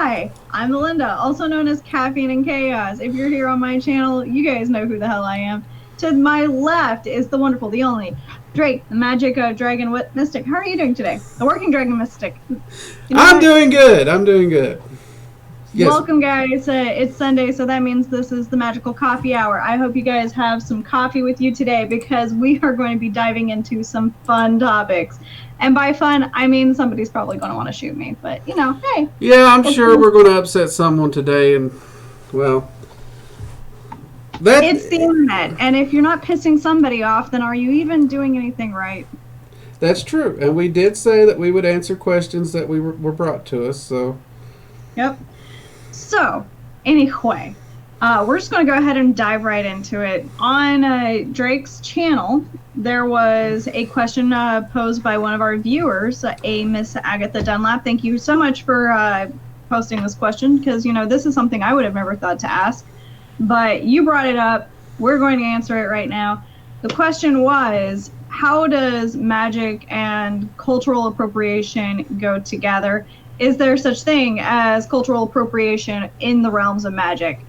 Hi, I'm Melinda, also known as Caffeine and Chaos. If you're here on my channel, you guys know who the hell I am. To my left is the wonderful, the only, Drake, the magic dragon mystic. How are you doing today? The working dragon mystic. You know I'm what? doing good. I'm doing good. Yes. Welcome, guys. It's Sunday, so that means this is the magical coffee hour. I hope you guys have some coffee with you today because we are going to be diving into some fun topics. And by fun, I mean somebody's probably going to want to shoot me. But, you know, hey. Yeah, I'm sure we're going to upset someone today, and well, It's the internet, and if you're not pissing somebody off, then are you even doing anything right? that's true. And we did say that we would answer questions that were brought to us. So Yep. So, anyway, we're just going to go ahead and dive right into it. On Drake's channel, there was a question posed by one of our viewers, a Miss Agatha Dunlap. Thank you so much for posting this question, because, you know, this is something I would have never thought to ask. But you brought it up. We're going to answer it right now. The question was, how does magic and cultural appropriation go together? Is there such thing as cultural appropriation in the realms of magic?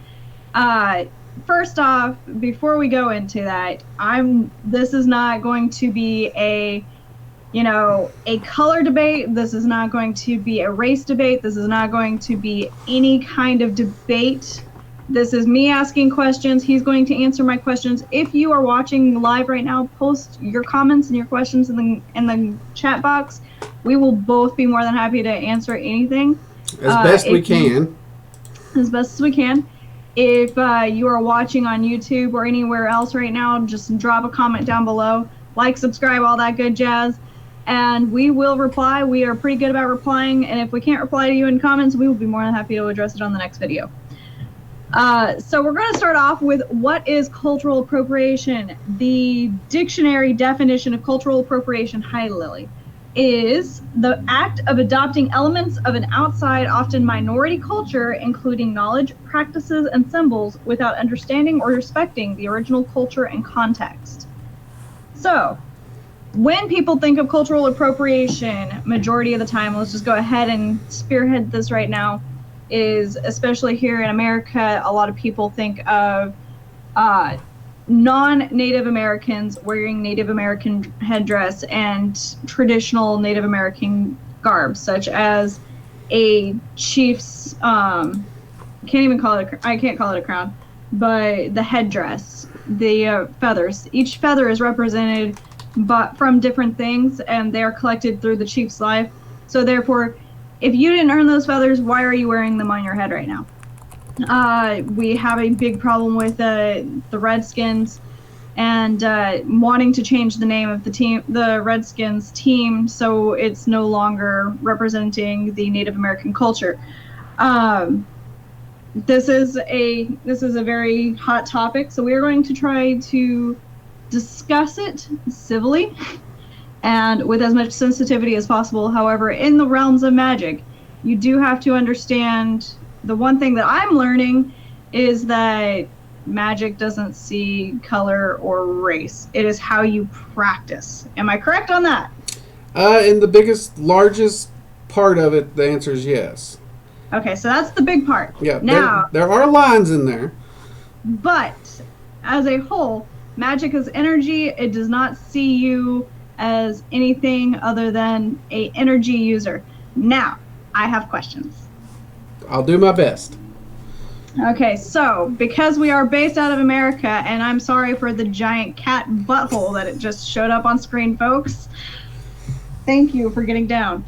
First off, before we go into that, this is not going to be a color debate. This is not going to be a race debate. This is not going to be any kind of debate. This is me asking questions. He's going to answer my questions. If you are watching live right now, post your comments and your questions in the chat box. We will both be more than happy to answer anything. as best we can. As best as we can. If you are watching on YouTube or anywhere else right now, just drop a comment down below. Like, subscribe, all that good jazz. And we will reply. We are pretty good about replying. And if we can't reply to you in comments, we will be more than happy to address it on the next video. So we're going to start off with what is cultural appropriation. The dictionary definition of cultural appropriation, hi Lily, is the act of adopting elements of an outside, often minority culture, including knowledge, practices, and symbols, without understanding or respecting the original culture and context. So, when people think of cultural appropriation, majority of the time, let's just go ahead and spearhead this right now, is especially here in America, a lot of people think of non-Native Americans wearing Native American headdress and traditional Native American garb, such as a chief's, I can't call it a crown, but the headdress, the feathers. Each feather is represented but from different things, and they are collected through the chief's life. So therefore, if you didn't earn those feathers, why are you wearing them on your head right now? We have a big problem with the Redskins and wanting to change the name of the Redskins team, so it's no longer representing the Native American culture. This is a very hot topic, so we are going to try to discuss it civilly and with as much sensitivity as possible. However, in the realms of magic, you do have to understand, the one thing that I'm learning is that magic doesn't see color or race. It is how you practice. Am I correct on that? In the largest part of it, the answer is yes. Okay, so that's the big part. Yeah. Now, there are lines in there. But as a whole, magic is energy. It does not see you as anything other than a energy user. Now, I have questions. I'll do my best. Okay, so because we are based out of America, and I'm sorry for the giant cat butthole that it just showed up on screen, folks. Thank you for getting down.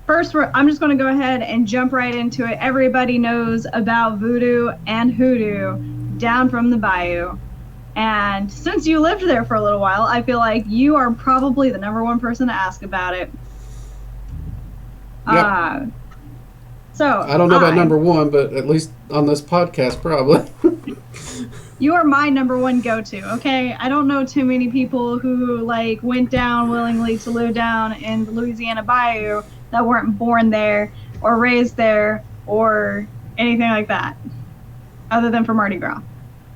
First, I'm just going to go ahead and jump right into it. Everybody knows about voodoo and hoodoo down from the bayou. And since you lived there for a little while, I feel like you are probably the number one person to ask about it. Yep. So I don't know about number one, but at least on this podcast, probably. You are my number one go-to, okay? I don't know too many people who went down willingly to live down in the Louisiana Bayou that weren't born there or raised there or anything like that, other than for Mardi Gras.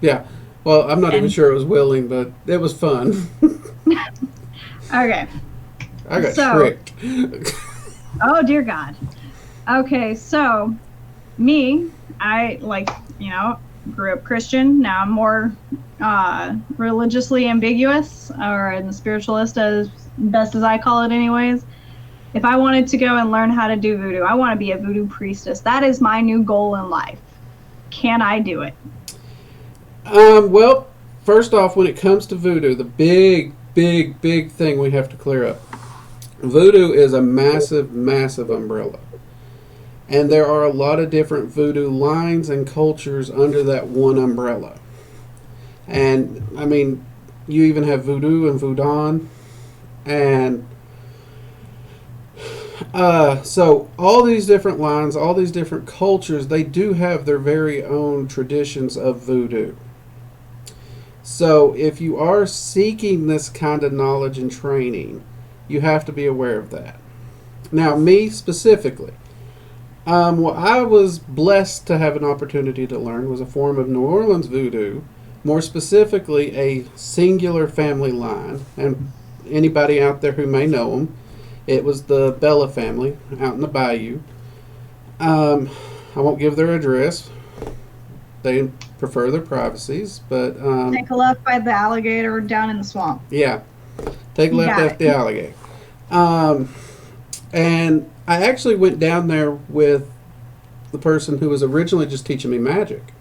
Yeah. Well, I'm not even sure it was willing, but it was fun. Okay. I got tricked. Oh, dear God. Okay, so me, I like, you know, grew up Christian. Now I'm more religiously ambiguous, or in the spiritualist, as best as I call it, anyways. If I wanted to go and learn how to do voodoo, I want to be a voodoo priestess. That is my new goal in life. Can I do it? Well, first off, when it comes to voodoo, the big thing we have to clear up. Voodoo is a massive umbrella. And there are a lot of different voodoo lines and cultures under that one umbrella. And, I mean, you even have voodoo and voodoo. And so all these different lines, all these different cultures, they do have their very own traditions of voodoo. So if you are seeking this kind of knowledge and training, you have to be aware of that. Now, me specifically, what I was blessed to have an opportunity to learn was a form of New Orleans voodoo, more specifically a singular family line. And anybody out there who may know them, it was the Bella family out in the bayou. I won't give their address. They prefer their privacies, but Take a left by the alligator down in the swamp. yeah, take a You left got after it. the alligator. And I actually went down there with the person who was originally just teaching me magic.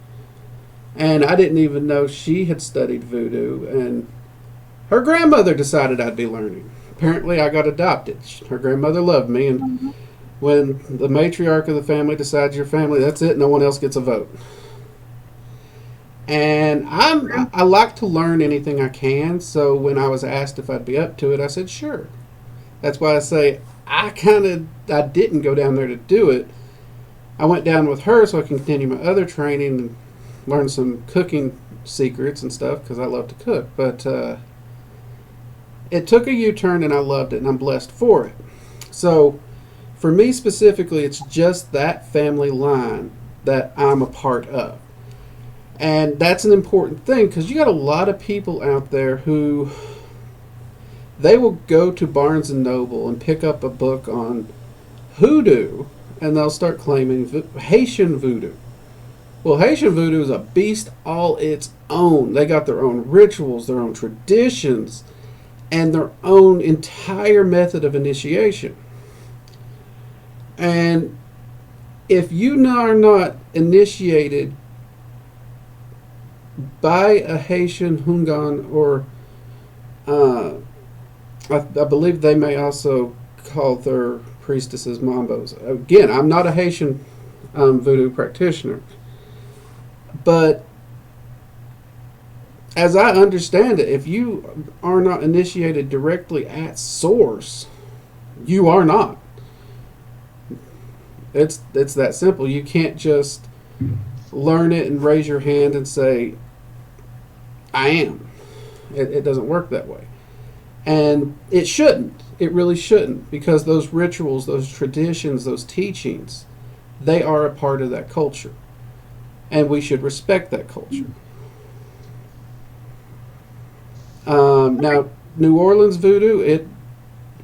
And I didn't even know she had studied voodoo. And her grandmother decided I'd be learning. Apparently, I got adopted. Her grandmother loved me. And when the matriarch of the family decides your family, that's it. No one else gets a vote. And I like to learn anything I can. So when I was asked if I'd be up to it, I said sure. That's why I say I didn't go down there to do it. I went down with her so I can continue my other training and learn some cooking secrets and stuff because I love to cook. But it took a U-turn and I loved it and I'm blessed for it. So for me specifically, it's just that family line that I'm a part of. And that's an important thing because you got a lot of people out there who they will go to Barnes and Noble and pick up a book on hoodoo and they'll start claiming Haitian voodoo. Well, Haitian voodoo is a beast all its own. They got their own rituals, their own traditions, and their own entire method of initiation. And if you are not initiated by a Haitian Hungan, or I believe they may also call their priestesses Mambos. Again, I'm not a Haitian voodoo practitioner, but as I understand it, if you are not initiated directly at source, you are not. It's that simple. You can't just learn it and raise your hand and say, I am. It doesn't work that way. And it shouldn't. It really shouldn't, because those rituals, those traditions, those teachings, they are a part of that culture. And we should respect that culture. Now, New Orleans voodoo,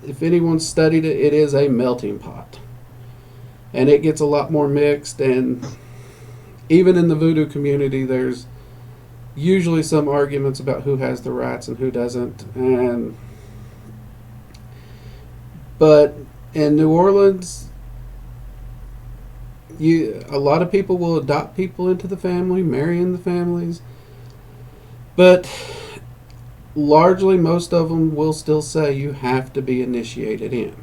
if anyone's studied it, it is a melting pot. And it gets a lot more mixed, and even in the voodoo community, there's usually some arguments about who has the rights and who doesn't. But in New Orleans, a lot of people will adopt people into the family, marry in the families, but largely most of them will still say you have to be initiated in.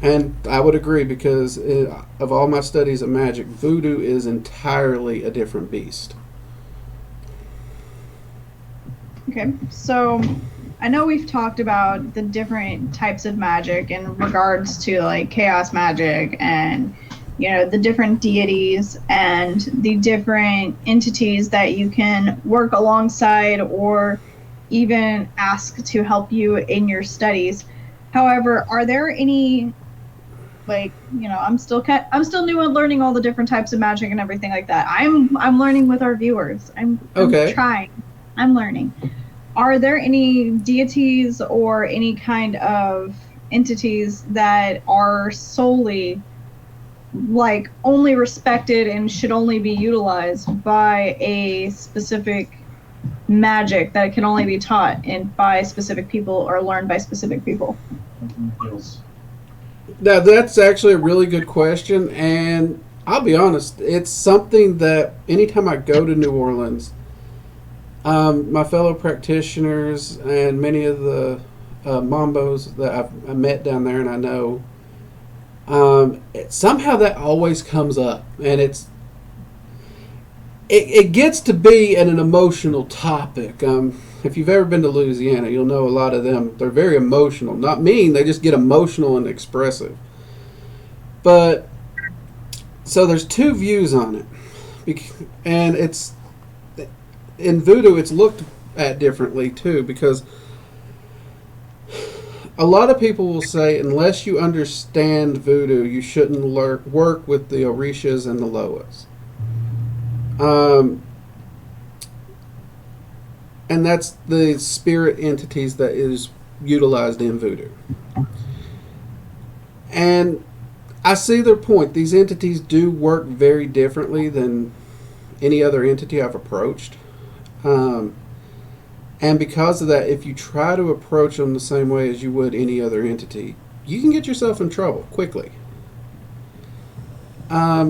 And I would agree, because of all my studies of magic, voodoo is entirely a different beast. Okay, so I know we've talked about the different types of magic in regards to like chaos magic and, you know, the different deities and the different entities that you can work alongside or even ask to help you in your studies. However, are there any, like, you know, I'm still new at learning all the different types of magic and everything like that. I'm learning with our viewers. I'm Okay. trying. I'm learning. Are there any deities or any kind of entities that are solely like only respected and should only be utilized by a specific magic that can only be taught and by specific people or learned by specific people? Now, that's actually a really good question, and I'll be honest, it's something that anytime I go to New Orleans, my fellow practitioners and many of the Mambos that I've met down there and I know, somehow that always comes up, and it gets to be an emotional topic. If you've ever been to Louisiana, you'll know a lot of them. They're very emotional. Not mean, they just get emotional and expressive. But, so there's two views on it. And it's, in voodoo, it's looked at differently too, because a lot of people will say, unless you understand voodoo, you shouldn't work with the Orishas and the Loas. And that's the spirit entities that is utilized in voodoo. And I see their point. These entities do work very differently than any other entity I've approached. And because of that, if you try to approach them the same way as you would any other entity, you can get yourself in trouble quickly.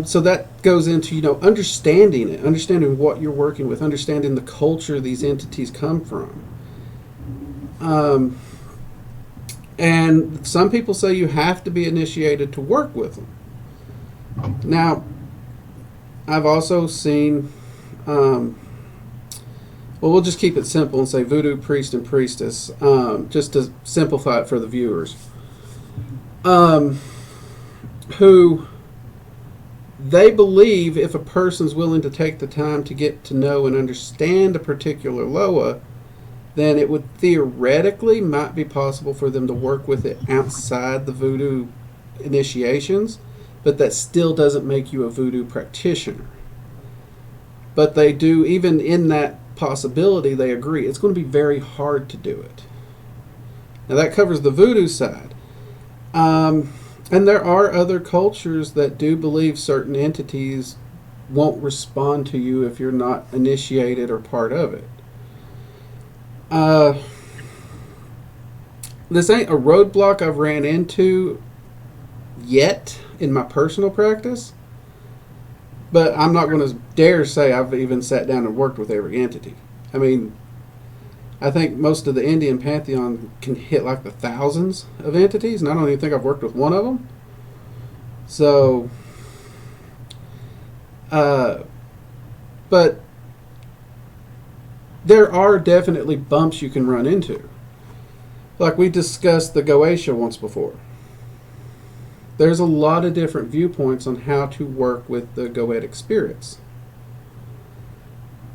So that goes into, understanding it, understanding what you're working with, understanding the culture these entities come from. And some people say you have to be initiated to work with them. Now, I've also seen, well, we'll just keep it simple and say voodoo priest and priestess, just to simplify it for the viewers, who they believe if a person's willing to take the time to get to know and understand a particular Loa, then it would theoretically might be possible for them to work with it outside the voodoo initiations, but that still doesn't make you a voodoo practitioner. But they do, even in that possibility, they agree it's going to be very hard to do it. Now that covers the voodoo side. And there are other cultures that do believe certain entities won't respond to you if you're not initiated or part of it. This ain't a roadblock I've ran into yet in my personal practice, but I'm not going to dare say I've even sat down and worked with every entity. I mean, I think most of the Indian pantheon can hit like the thousands of entities, and I don't even think I've worked with one of them. So, but there are definitely bumps you can run into. Like we discussed the Goetia once before. There's a lot of different viewpoints on how to work with the Goetic spirits.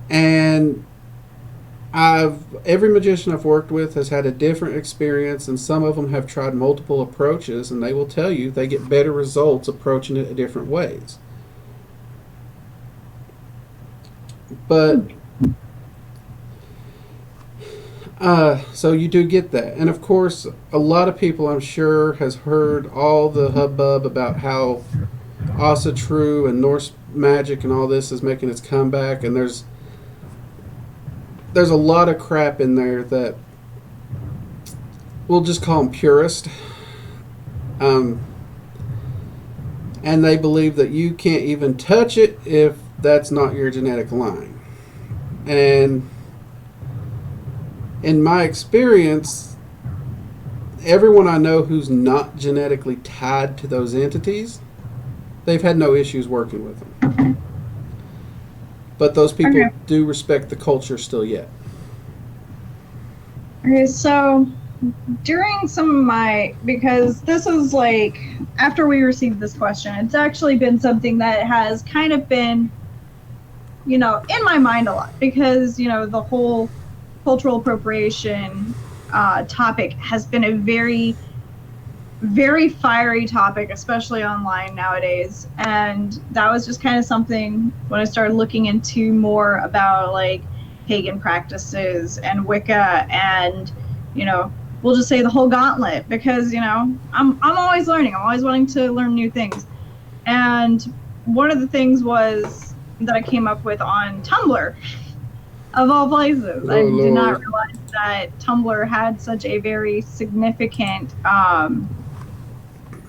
And every magician I've worked with has had a different experience, and some of them have tried multiple approaches, and they will tell you they get better results approaching it different ways. But so you do get that. And of course, a lot of people, I'm sure, has heard all the hubbub about how Asa True and Norse magic and all this is making its comeback, and there's a lot of crap in there that we'll just call them purist. And they believe that you can't even touch it if that's not your genetic line. And in my experience, everyone I know who's not genetically tied to those entities, they've had no issues working with them. But those people do respect the culture still yet. Okay, so during some of my, because this is like, after we received this question, it's actually been something that has kind of been, in my mind a lot, because, the whole cultural appropriation topic has been a very, very fiery topic, especially online nowadays. And that was just kind of something when I started looking into more about like pagan practices and Wicca and, we'll just say the whole gauntlet, because I'm always learning. I'm always wanting to learn new things. And one of the things was that I came up with on Tumblr, of all places. Oh I did not Lord. realize that Tumblr had such a very significant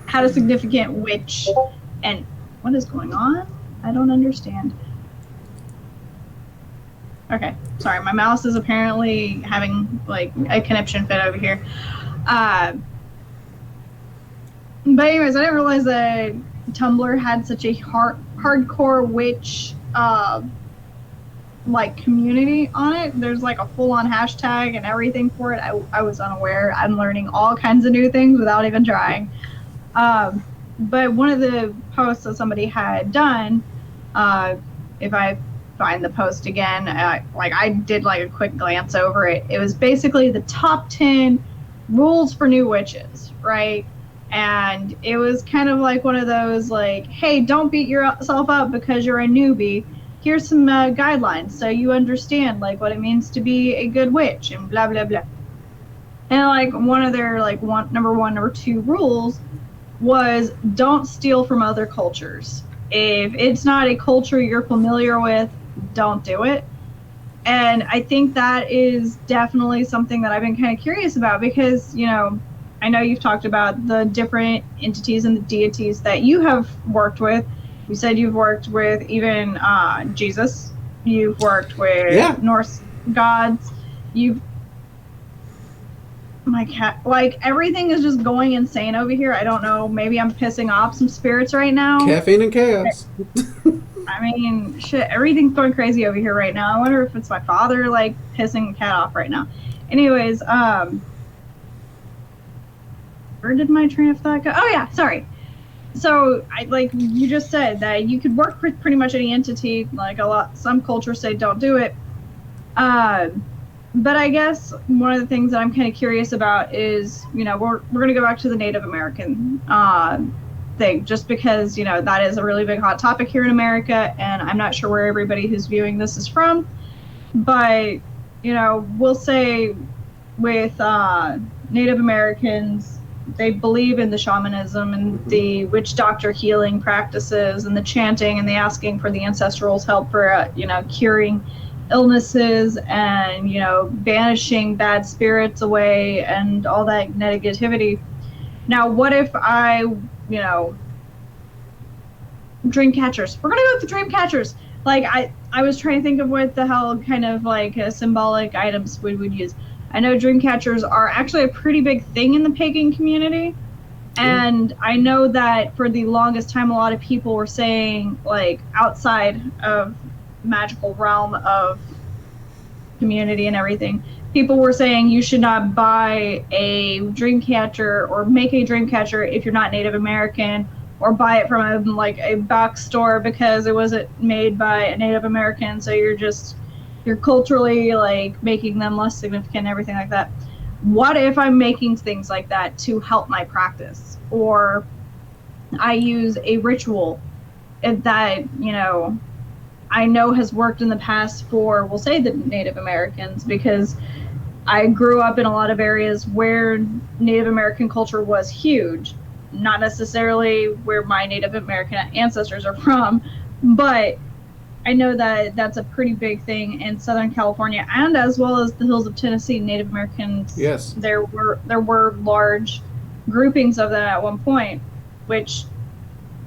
had a significant witch. And what is going on? I don't understand. Okay, sorry, my mouse is apparently having like a conniption fit over here. Uh, but anyways, I didn't realize that Tumblr had such a hardcore witch like community on it. There's like a full-on hashtag and everything for it. I was unaware. I'm learning all kinds of new things without even trying. But one of the posts that somebody had done, if I find the post again, like I did like a quick glance over it. It was basically the top 10 rules for new witches, right? And it was kind of like one of those like, hey, don't beat yourself up because you're a newbie. Here's some guidelines so you understand like what it means to be a good witch and blah blah blah. And like one of their like number one, number two rules was don't steal from other cultures. If it's not a culture you're familiar with, don't do it. And I think that is definitely something that I've been kind of curious about, because I know you've talked about the different entities and the deities that you have worked with. You said you've worked with even Jesus. You've worked with Yeah. Norse gods. My cat, like everything is just going insane over here. I don't know. Maybe I'm pissing off some spirits right now. Caffeine and chaos. I mean, shit, everything's going crazy over here right now. I wonder if it's my father like pissing the cat off right now. Anyways, where did my train of thought go? Oh yeah, sorry. So I like you just said that you could work with pretty much any entity. Like some cultures say don't do it. But I guess one of the things that I'm kind of curious about is, we're going to go back to the Native American thing, just because, that is a really big hot topic here in America, and I'm not sure where everybody who's viewing this is from. But, we'll say with Native Americans, they believe in the shamanism and the witch doctor healing practices and the chanting and the asking for the ancestral's help for, curing illnesses and banishing bad spirits away and all that negativity. Now what if I dream catchers, we're gonna go with the dream catchers. Like I was trying to think of what the hell kind of like symbolic items we would use. I know dream catchers are actually a pretty big thing in the pagan community, and I know that for the longest time a lot of people were saying, like, outside of magical realm of community and everything, people were saying you should not buy a dream catcher or make a dream catcher if you're not Native American, or buy it from a box store because it wasn't made by a Native American, so you're culturally like making them less significant and everything like that. What if I'm making things like that to help my practice, or I use a ritual that I know has worked in the past for, we'll say, the Native Americans, because I grew up in a lot of areas where Native American culture was huge. Not necessarily where my Native American ancestors are from, but I know that that's a pretty big thing in Southern California, and as well as the hills of Tennessee. Native Americans, Yes. there were large groupings of them at one point, which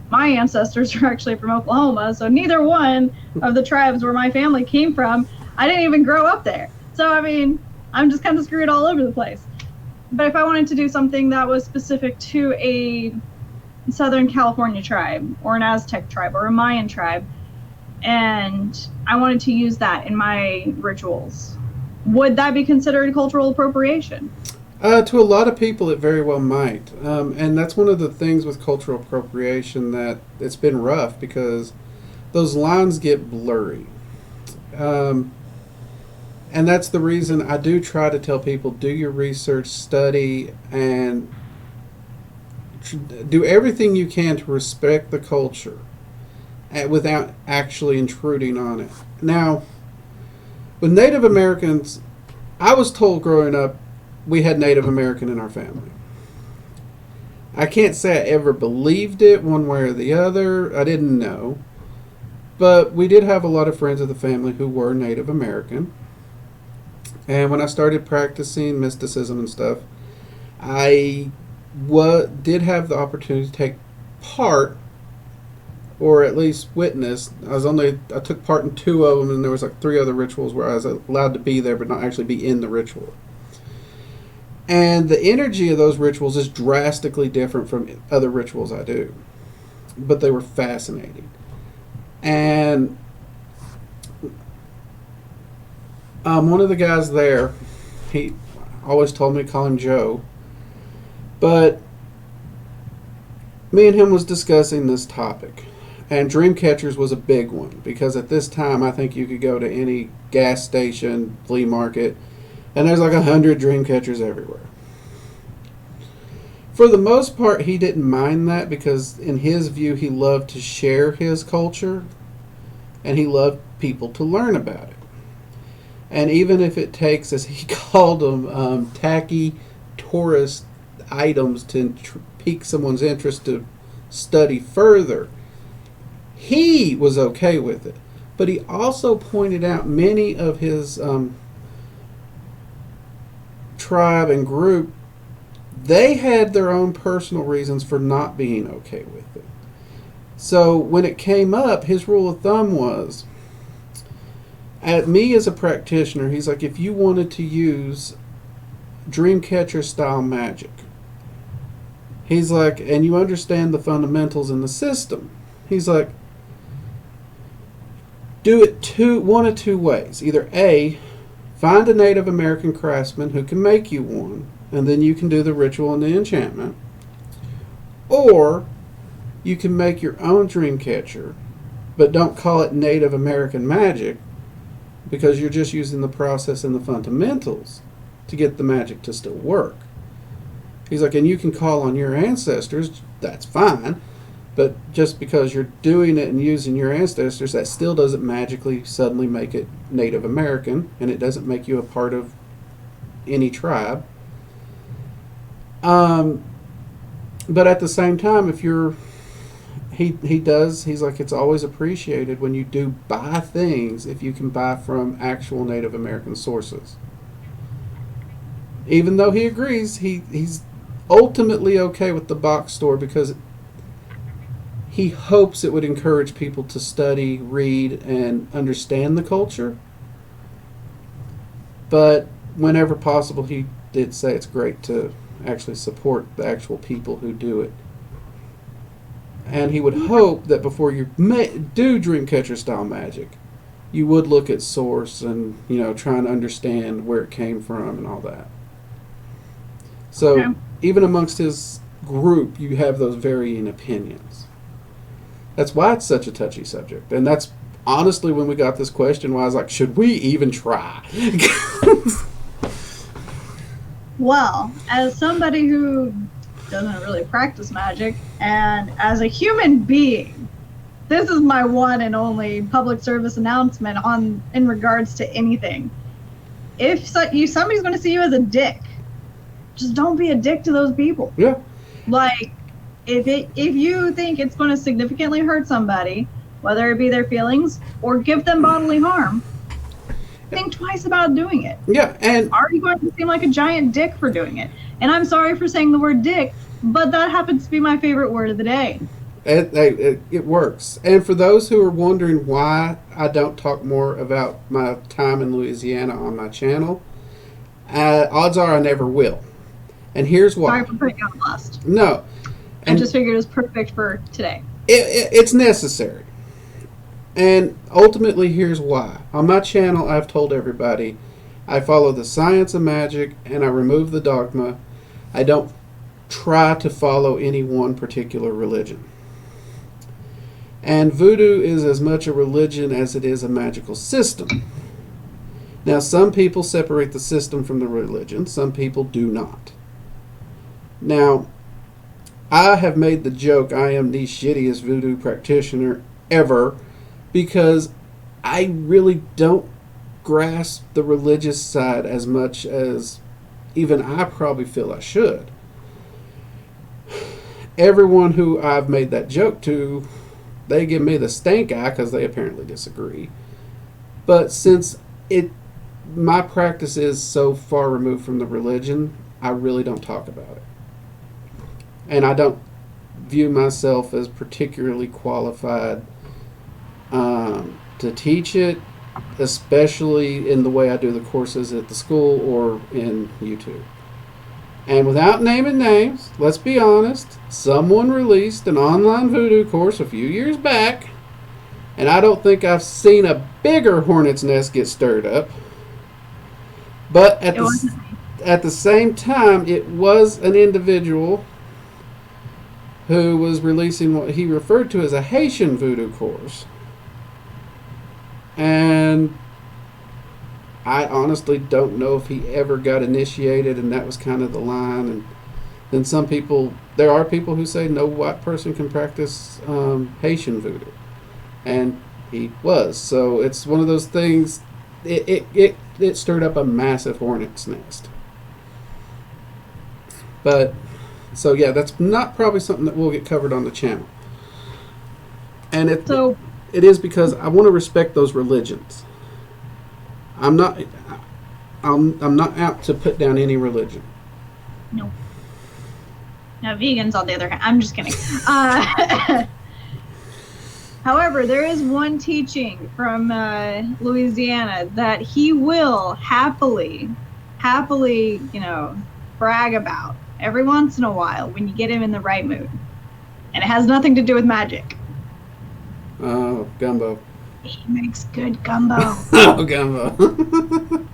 my ancestors are actually from Oklahoma, so neither one of the tribes where my family came from, I didn't even grow up there. So, I mean, I'm just kind of screwed all over the place. But if I wanted to do something that was specific to a Southern California tribe, or an Aztec tribe, or a Mayan tribe, and I wanted to use that in my rituals, would that be considered cultural appropriation? To a lot of people, it very well might. And that's one of the things with cultural appropriation that it's been rough, because those lines get blurry. And that's the reason I do try to tell people, do your research, study, and do everything you can to respect the culture without actually intruding on it. Now, with Native Americans, I was told growing up, we had Native American in our family. I can't say I ever believed it one way or the other. I didn't know. But we did have a lot of friends of the family who were Native American. And when I started practicing mysticism and stuff, I did have the opportunity to take part, or at least witness. I took part in 2 of them, and there was like 3 other rituals where I was allowed to be there but not actually be in the ritual. And the energy of those rituals is drastically different from other rituals I do. But they were fascinating. And one of the guys there, he always told me to call him Joe. But me and him was discussing this topic. And dream catchers was a big one. Because at this time, I think you could go to any gas station, flea market, and there's like 100 dream catchers everywhere. For the most part, he didn't mind that because in his view, he loved to share his culture and he loved people to learn about it. And even if it takes, as he called them, tacky tourist items to pique someone's interest to study further, he was okay with it. But he also pointed out many of his tribe and group, they had their own personal reasons for not being okay with it. So when it came up, his rule of thumb was, at me as a practitioner, he's like, if you wanted to use Dreamcatcher style magic, he's like, and you understand the fundamentals in the system, he's like, do it one of 2 ways. Either A, find a Native American craftsman who can make you one, and then you can do the ritual and the enchantment. Or you can make your own dream catcher, but don't call it Native American magic because you're just using the process and the fundamentals to get the magic to still work. He's like, and you can call on your ancestors, that's fine, but just because you're doing it and using your ancestors, that still doesn't magically suddenly make it Native American, and it doesn't make you a part of any tribe. But at the same time, if you're, he's like, it's always appreciated when you do buy things if you can buy from actual Native American sources. Even though he agrees, he's ultimately okay with the box store because he hopes it would encourage people to study, read, and understand the culture. But whenever possible, he did say it's great to actually support the actual people who do it. And he would hope that before you do Dreamcatcher style magic, you would look at source and, try and understand where it came from and all that. So even amongst his group, you have those varying opinions. That's why it's such a touchy subject. And that's honestly when we got this question, why I was like, should we even try? Well, as somebody who doesn't really practice magic, and as a human being, this is my one and only public service announcement in regards to anything. If somebody's going to see you as a dick, just don't be a dick to those people. Yeah. Like, if you think it's going to significantly hurt somebody, whether it be their feelings or give them bodily harm, think twice about doing it. Yeah, and are you going to seem like a giant dick for doing it? And I'm sorry for saying the word dick, but that happens to be my favorite word of the day. It works. And for those who are wondering why I don't talk more about my time in Louisiana on my channel, odds are I never will. And here's why. Sorry for putting you on blast. No. I just figured it was perfect for today. It's necessary. And ultimately, here's why. On my channel, I've told everybody, I follow the science of magic and I remove the dogma. I don't try to follow any one particular religion. And voodoo is as much a religion as it is a magical system. Now, some people separate the system from the religion. Some people do not. Now, I have made the joke I am the shittiest voodoo practitioner ever because I really don't grasp the religious side as much as even I probably feel I should. Everyone who I've made that joke to, they give me the stink eye because they apparently disagree. But since my practice is so far removed from the religion, I really don't talk about it. And I don't view myself as particularly qualified to teach it, especially in the way I do the courses at the school or in YouTube. And without naming names, let's be honest, someone released an online voodoo course a few years back, and I don't think I've seen a bigger hornet's nest get stirred up. But at the same time, it was an individual who was releasing what he referred to as a Haitian voodoo course. And I honestly don't know if he ever got initiated, and that was kind of the line. And then there are people who say no white person can practice Haitian voodoo. And he was. So it's one of those things, it stirred up a massive hornet's nest. But, so yeah, that's not probably something that will get covered on the channel. And it is because I want to respect those religions. I'm not out to put down any religion. No. Now, vegans, on the other hand, I'm just kidding. However, there is one teaching from Louisiana that he will happily, brag about every once in a while when you get him in the right mood. And it has nothing to do with magic. Oh, gumbo. He makes good gumbo. Oh, gumbo.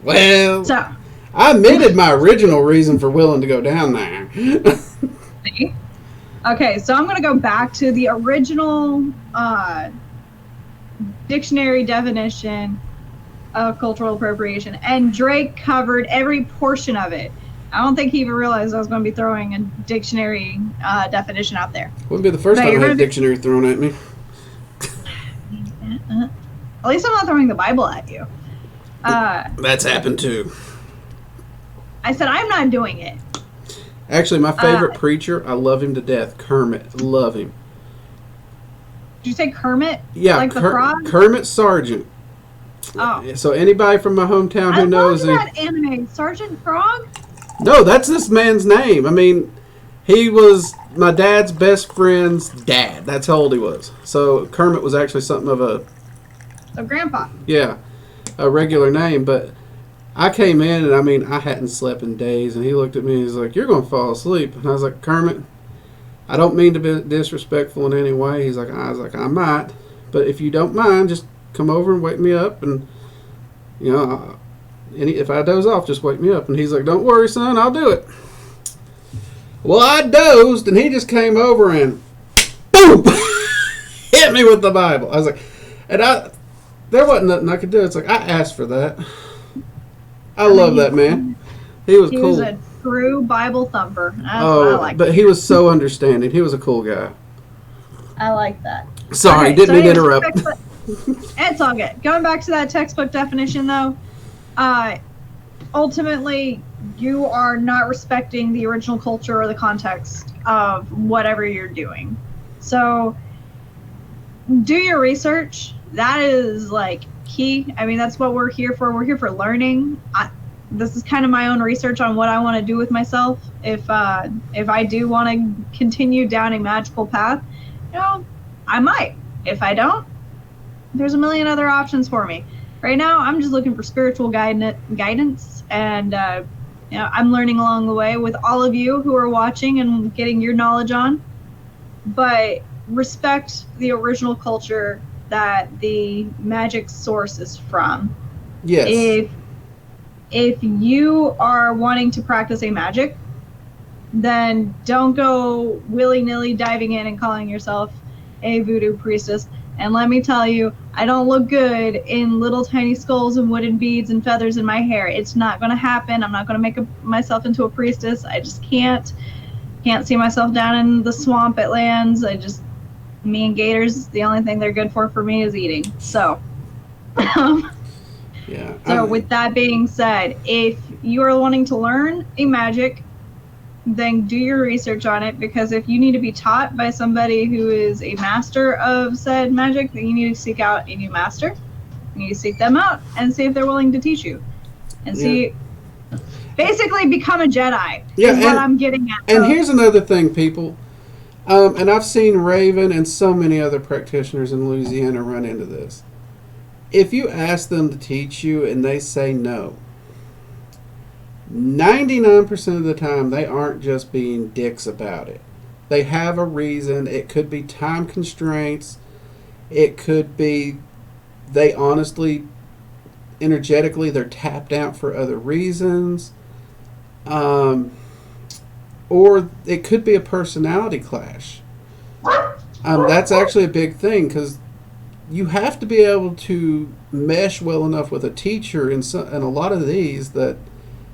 Well, so, I admitted my original reason for willing to go down there. See? Okay, so I'm going to go back to the original dictionary definition of cultural appropriation, and Drake covered every portion of it. I don't think he even realized I was going to be throwing a dictionary definition out there. Wouldn't be the first time I had a dictionary thrown at me. At least I'm not throwing the Bible at you. That's happened too. I said I'm not doing it. Actually, my favorite preacher, I love him to death, Kermit. Love him. Did you say Kermit? Yeah, like the frog? Kermit Sargent. Oh. So anybody from my hometown who knows I love that anime, Sergeant Frog? No, that's this man's name. I mean, he was my dad's best friend's dad. That's how old he was. So Kermit was actually something of a... So Grandpa. Yeah, a regular name. But I came in, and I mean, I hadn't slept in days. And he looked at me, and he's like, "You're going to fall asleep." And I was like, "Kermit, I don't mean to be disrespectful in any way." I was like, "I might. But if you don't mind, just come over and wake me up. And, if I doze off, just wake me up." And he's like, "Don't worry, son, I'll do it." Well, I dozed, and he just came over and boom, hit me with the Bible. I was like, there wasn't nothing I could do. It's like, I asked for that. I love that man. He was cool. He was a true Bible thumper. That's what I like. But he was so understanding. He was a cool guy. I like that. Sorry, okay, didn't mean to interrupt. It's all good. Going back to that textbook definition, though, ultimately, you are not respecting the original culture or the context of whatever you're doing. So, do your research. That is, key. I mean, that's what we're here for. We're here for learning. This is kind of my own research on what I want to do with myself. If I do want to continue down a magical path, I might. If I don't, there's a million other options for me. Right now, I'm just looking for spiritual guidance, and I'm learning along the way with all of you who are watching and getting your knowledge on. But respect the original culture that the magic source is from. Yes. If you are wanting to practice a magic, then don't go willy-nilly diving in and calling yourself a voodoo priestess. And let me tell you, I don't look good in little tiny skulls and wooden beads and feathers in my hair. It's not going to happen. I'm not going to make myself into a priestess. I just can't. Can't see myself down in the swamp at lands. Me and gators, the only thing they're good for me is eating. So, yeah. So with that being said, if you are wanting to learn a magic, then do your research on it, because if you need to be taught by somebody who is a master of said magic, then you need to seek out a new master. You need to seek them out and see if they're willing to teach you. And Yeah. see, basically become a Jedi Yeah, is what I'm getting at. And here's another thing, people. And I've seen Raven and so many other practitioners in Louisiana run into this. If you ask them to teach you and they say no, 99% of the time they aren't just being dicks about it. They have a reason. It could be time constraints. It could be they honestly, energetically, they're tapped out for other reasons. Or it could be a personality clash. That's actually a big thing, because you have to be able to mesh well enough with a teacher in a lot of these that,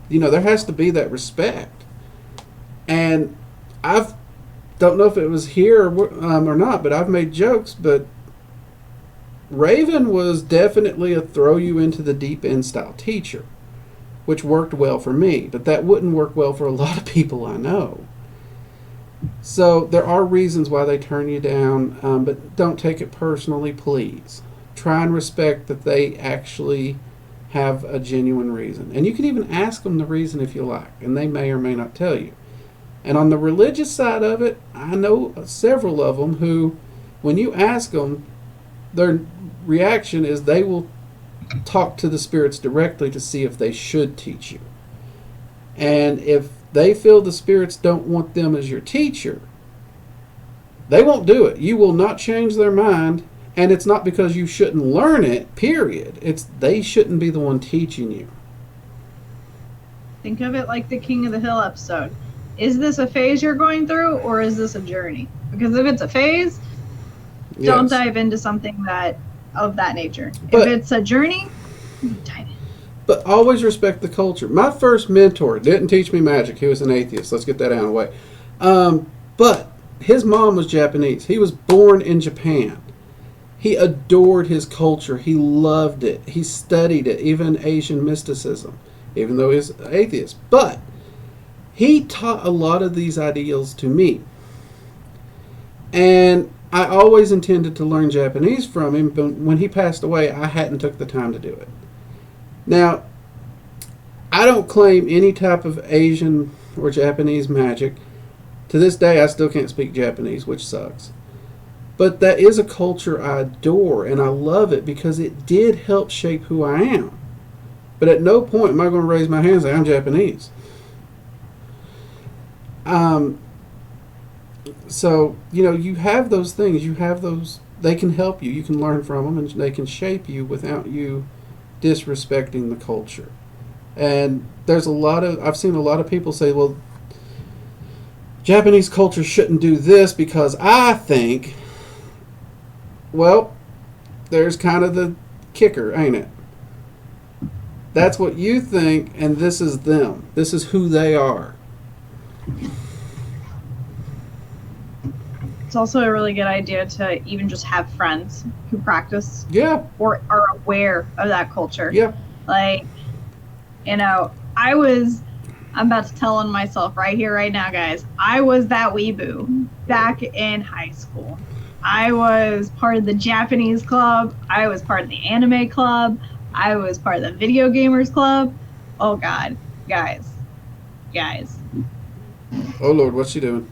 there has to be that respect. And don't know if it was here or not, but I've made jokes, but Raven was definitely a throw you into the deep end style teacher, which worked well for me, but that wouldn't work well for a lot of people I know. So there are reasons why they turn you down, but don't take it personally, please. Try and respect that they actually have a genuine reason. And you can even ask them the reason if you like, and they may or may not tell you. And on the religious side of it, I know several of them who, when you ask them, their reaction is they will talk to the spirits directly to see if they should teach you. And if they feel the spirits don't want them as your teacher, they won't do it. You will not change their mind, and it's not because you shouldn't learn it, period. It's they shouldn't be the one teaching you. Think of it like the King of the Hill episode. Is this a phase you're going through, or is this a journey? Because if it's a phase, don't dive into something of that nature. If it's a journey, dive in. But always respect the culture. My first mentor didn't teach me magic. He was an atheist. Let's get that out of the way. But his mom was Japanese. He was born in Japan. He adored his culture. He loved it. He studied it, even Asian mysticism, even though he's an atheist. But he taught a lot of these ideals to me. And I always intended to learn Japanese from him, but when he passed away, I hadn't took the time to do it. Now, I don't claim any type of Asian or Japanese magic. To this day, I still can't speak Japanese, which sucks. But that is a culture I adore, and I love it because it did help shape who I am. But at no point am I going to raise my hand and say, I'm Japanese. So, you have those things. You have those. They can help you. You can learn from them, and they can shape you without you disrespecting the culture. And I've seen a lot of people say, well, Japanese culture shouldn't do this because I think, well, there's kind of the kicker, ain't it? That's what you think, and this is them. This is who they are. It's also a really good idea to even just have friends who practice or are aware of that culture. Yeah. Like, I'm about to tell on myself right here, right now, guys. I was that weeboo back in high school. I was part of the Japanese club. I was part of the anime club. I was part of the video gamers club. Oh, God. Guys. Oh, Lord, what's she doing?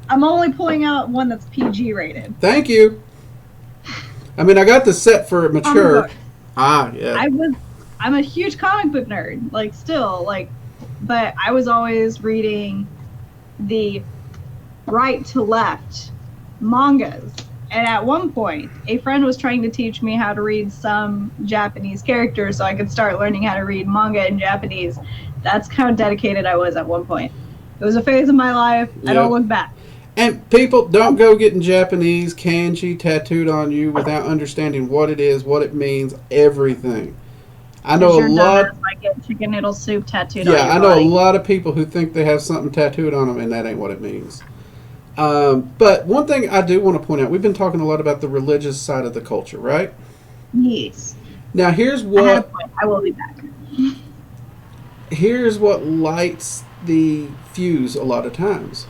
I'm only pulling out one that's PG rated. Thank you. I mean, I got the set for mature. Yeah. I'm a huge comic book nerd, but I was always reading the right to left mangas. And at one point, a friend was trying to teach me how to read some Japanese characters so I could start learning how to read manga in Japanese. That's how dedicated I was at one point. It was a phase of my life. Yep. I don't look back. And people, don't go getting Japanese kanji tattooed on you without understanding what it is, what it means, everything. I know a lot. Like get chicken noodle soup tattooed on your I know body. a lot of people who think they have something tattooed on them, and that ain't what it means. But one thing I do want to point out, we've been talking a lot about the religious side of the culture, right? Yes. Now I had a point. I will be back. here's what lights the fuse a lot of times.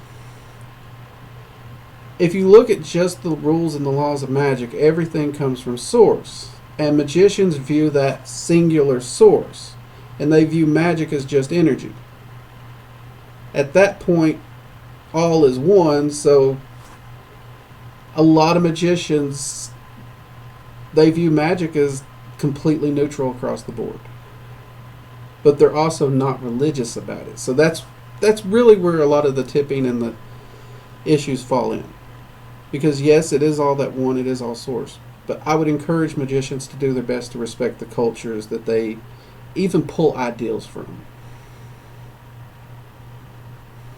If you look at just the rules and the laws of magic, everything comes from source. And magicians view that singular source. And they view magic as just energy. At that point, all is one, so a lot of magicians, they view magic as completely neutral across the board. But they're also not religious about it. So that's really where a lot of the tipping and the issues fall in. Because yes, it is all that one, it is all source. But I would encourage magicians to do their best to respect the cultures that they even pull ideals from.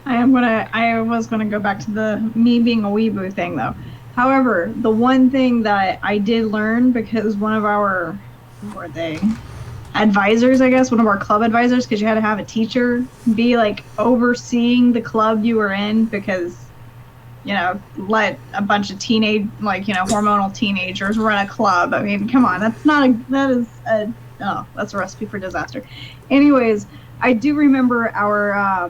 I was gonna go back to the me being a weeboo thing though. However, the one thing that I did learn, because one of our, who were they, advisors, I guess, one of our club advisors, because you had to have a teacher be like overseeing the club you were in, because let a bunch of hormonal teenagers run a club. I mean, come on, that's a recipe for disaster. Anyways, I do remember our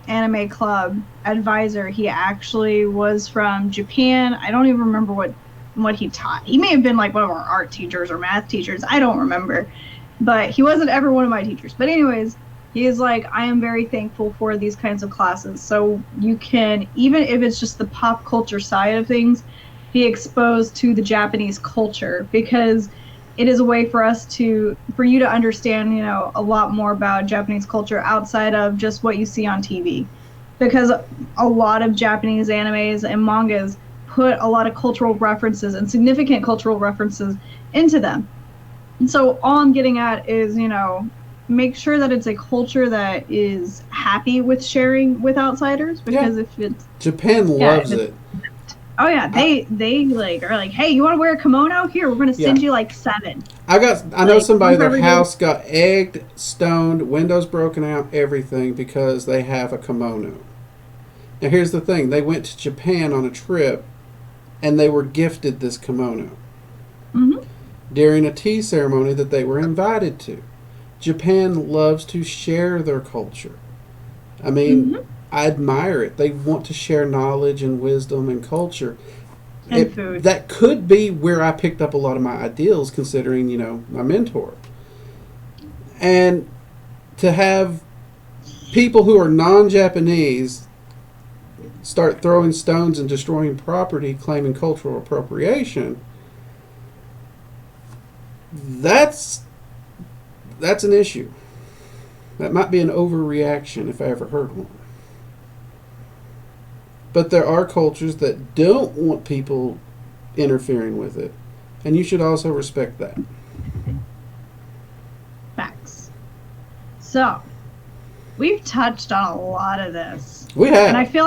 anime club advisor. He actually was from Japan. I don't even remember what he taught. He may have been like one of our art teachers or math teachers. I don't remember, but he wasn't ever one of my teachers. But anyways, he is like, I am very thankful for these kinds of classes. So you can, even if it's just the pop culture side of things, be exposed to the Japanese culture, because it is a way for you to understand, a lot more about Japanese culture outside of just what you see on TV. Because a lot of Japanese animes and mangas put a lot of cultural references and significant cultural references into them. And so all I'm getting at is, make sure that it's a culture that is happy with sharing with outsiders, because if it's Japan loves it. Oh yeah, they like are like, hey, you want to wear a kimono? Here, we're gonna send you like 7. I know somebody, their house got egged, stoned, windows broken out, everything because they have a kimono. Now here's the thing: they went to Japan on a trip, and they were gifted this kimono during a tea ceremony that they were invited to. Japan loves to share their culture. I mean, I admire it. They want to share knowledge and wisdom and culture. And food. That could be where I picked up a lot of my ideals, considering, my mentor. And to have people who are non-Japanese start throwing stones and destroying property, claiming cultural appropriation, that's an issue. That might be an overreaction if I ever heard one. But there are cultures that don't want people interfering with it, and you should also respect that. Facts. So, we've touched on a lot of this. We have. And I feel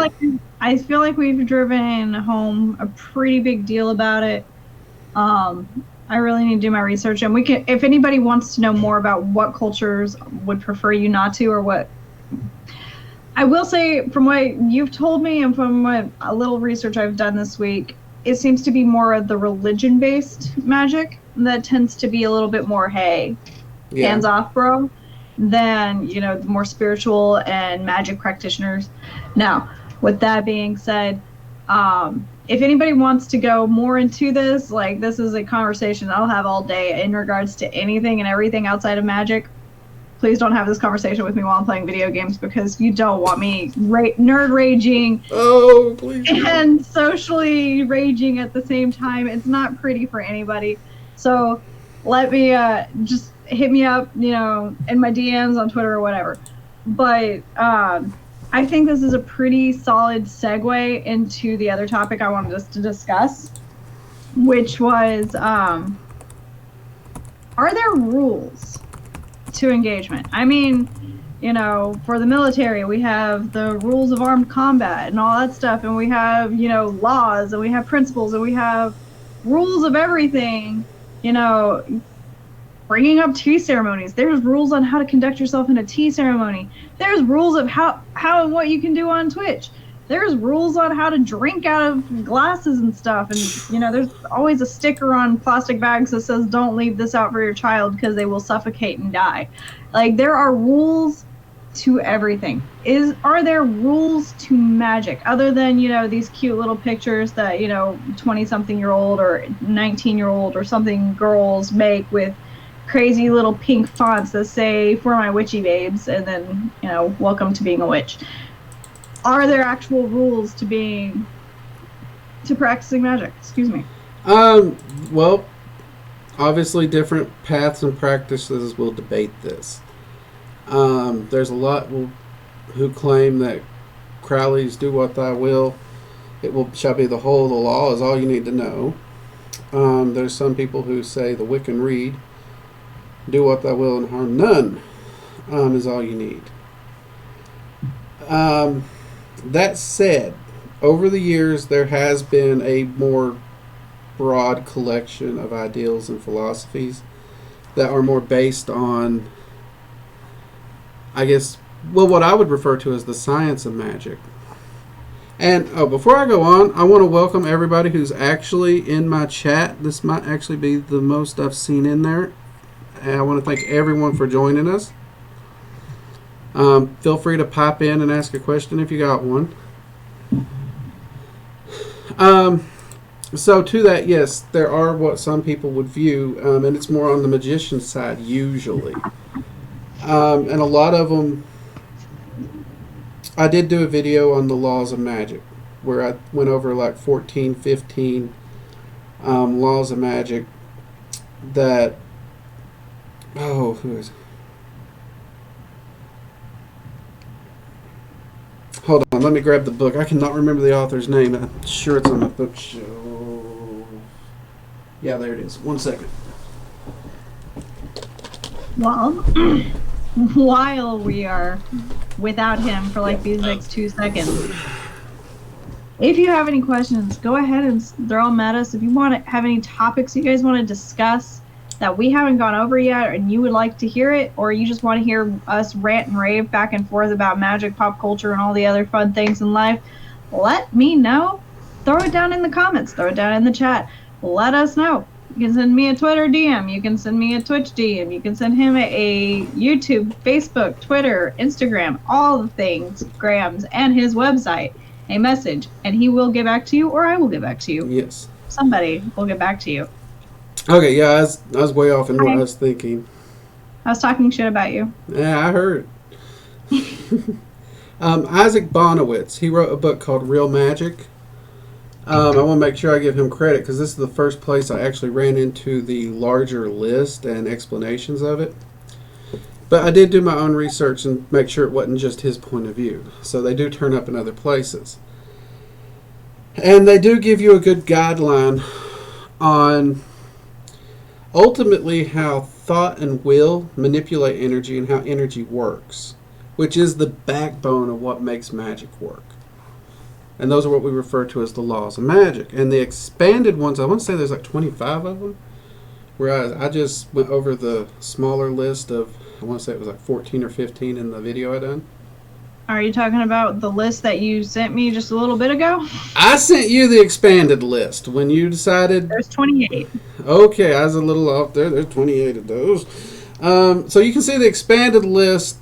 like we've driven home a pretty big deal about it. I really need to do my research, and we can, if anybody wants to know more about what cultures would prefer you not to, or what, I will say, from what you've told me and from what a little research I've done this week, it seems to be more of the religion-based magic that tends to be a little bit more, hey, hands off, bro, than, the more spiritual and magic practitioners. Now, with that being said, if anybody wants to go more into this, like, this is a conversation I'll have all day in regards to anything and everything outside of magic. Please don't have this conversation with me while I'm playing video games, because you don't want me nerd raging. Oh, please. And socially raging at the same time. It's not pretty for anybody. So let me just hit me up, in my DMs on Twitter or whatever. But I think this is a pretty solid segue into the other topic I wanted us to discuss, which was, are there rules to engagement? I mean, for the military, we have the rules of armed combat and all that stuff, and we have, laws, and we have principles, and we have rules of everything, bringing up tea ceremonies. There's rules on how to conduct yourself in a tea ceremony. There's rules of how and what you can do on Twitch. there's rules on how to drink out of glasses and stuff. And, there's always a sticker on plastic bags that says, don't leave this out for your child because they will suffocate and die. Like, there are rules to everything. Are there rules to magic other than, these cute little pictures that, 20-something-year-old or 19-year-old or something girls make with crazy little pink fonts that say, for my witchy babes, and then, welcome to being a witch? Are there actual rules to practicing magic? Excuse me. Well, obviously different paths and practices will debate this. There's a lot who claim that Crowley's do what thy will, shall be the whole of the law is all you need to know. There's some people who say the Wiccan Rede, do what thy will and harm none, is all you need. That said, over the years there has been a more broad collection of ideals and philosophies that are more based on, I guess, what I would refer to as the science of magic. And before I go on, I want to welcome everybody who's actually in my chat. This might actually be the most I've seen in there. And I want to thank everyone for joining us. Feel free to pop in and ask a question if you got one. So to that, yes, there are what some people would view, and it's more on the magician side usually. And a lot of them, I did do a video on the laws of magic where I went over like 14, 15 laws of magic that, who is it? Hold on, let me grab the book. I cannot remember the author's name. I'm sure it's on my bookshelf. Yeah, there it is. 1 second. Well, while we are without him for like these next 2 seconds, if you have any questions, go ahead and throw them at us. If you want to have any topics you guys want to discuss that we haven't gone over yet and you would like to hear it, or you just want to hear us rant and rave back and forth about magic, pop culture, and all the other fun things in life, let me know. Throw it down in the comments. Throw it down in the chat. Let us know. You can send me a Twitter DM. You can send me a Twitch DM. You can send him a YouTube, Facebook, Twitter, Instagram, all the things, Grams, and his website, a message, and he will get back to you, or I will get back to you. Yes. Somebody will get back to you. Okay, yeah, I was way off in what I was thinking. I was talking shit about you. Yeah, I heard. Isaac Bonowitz, he wrote a book called Real Magic. I want to make sure I give him credit because this is the first place I actually ran into the larger list and explanations of it. But I did do my own research and make sure it wasn't just his point of view. So they do turn up in other places. And they do give you a good guideline on ultimately how thought and will manipulate energy and how energy works, which is the backbone of what makes magic work. And those are what we refer to as the laws of magic. And the expanded ones, I want to say there's like 25 of them, whereas I just went over the smaller list of, I want to say it was like 14 or 15 in the video I done. Are you talking about the list that you sent me just a little bit ago? I sent you the expanded list when you decided. There's 28. Okay, I was a little off there. There's 28 of those. So you can see the expanded list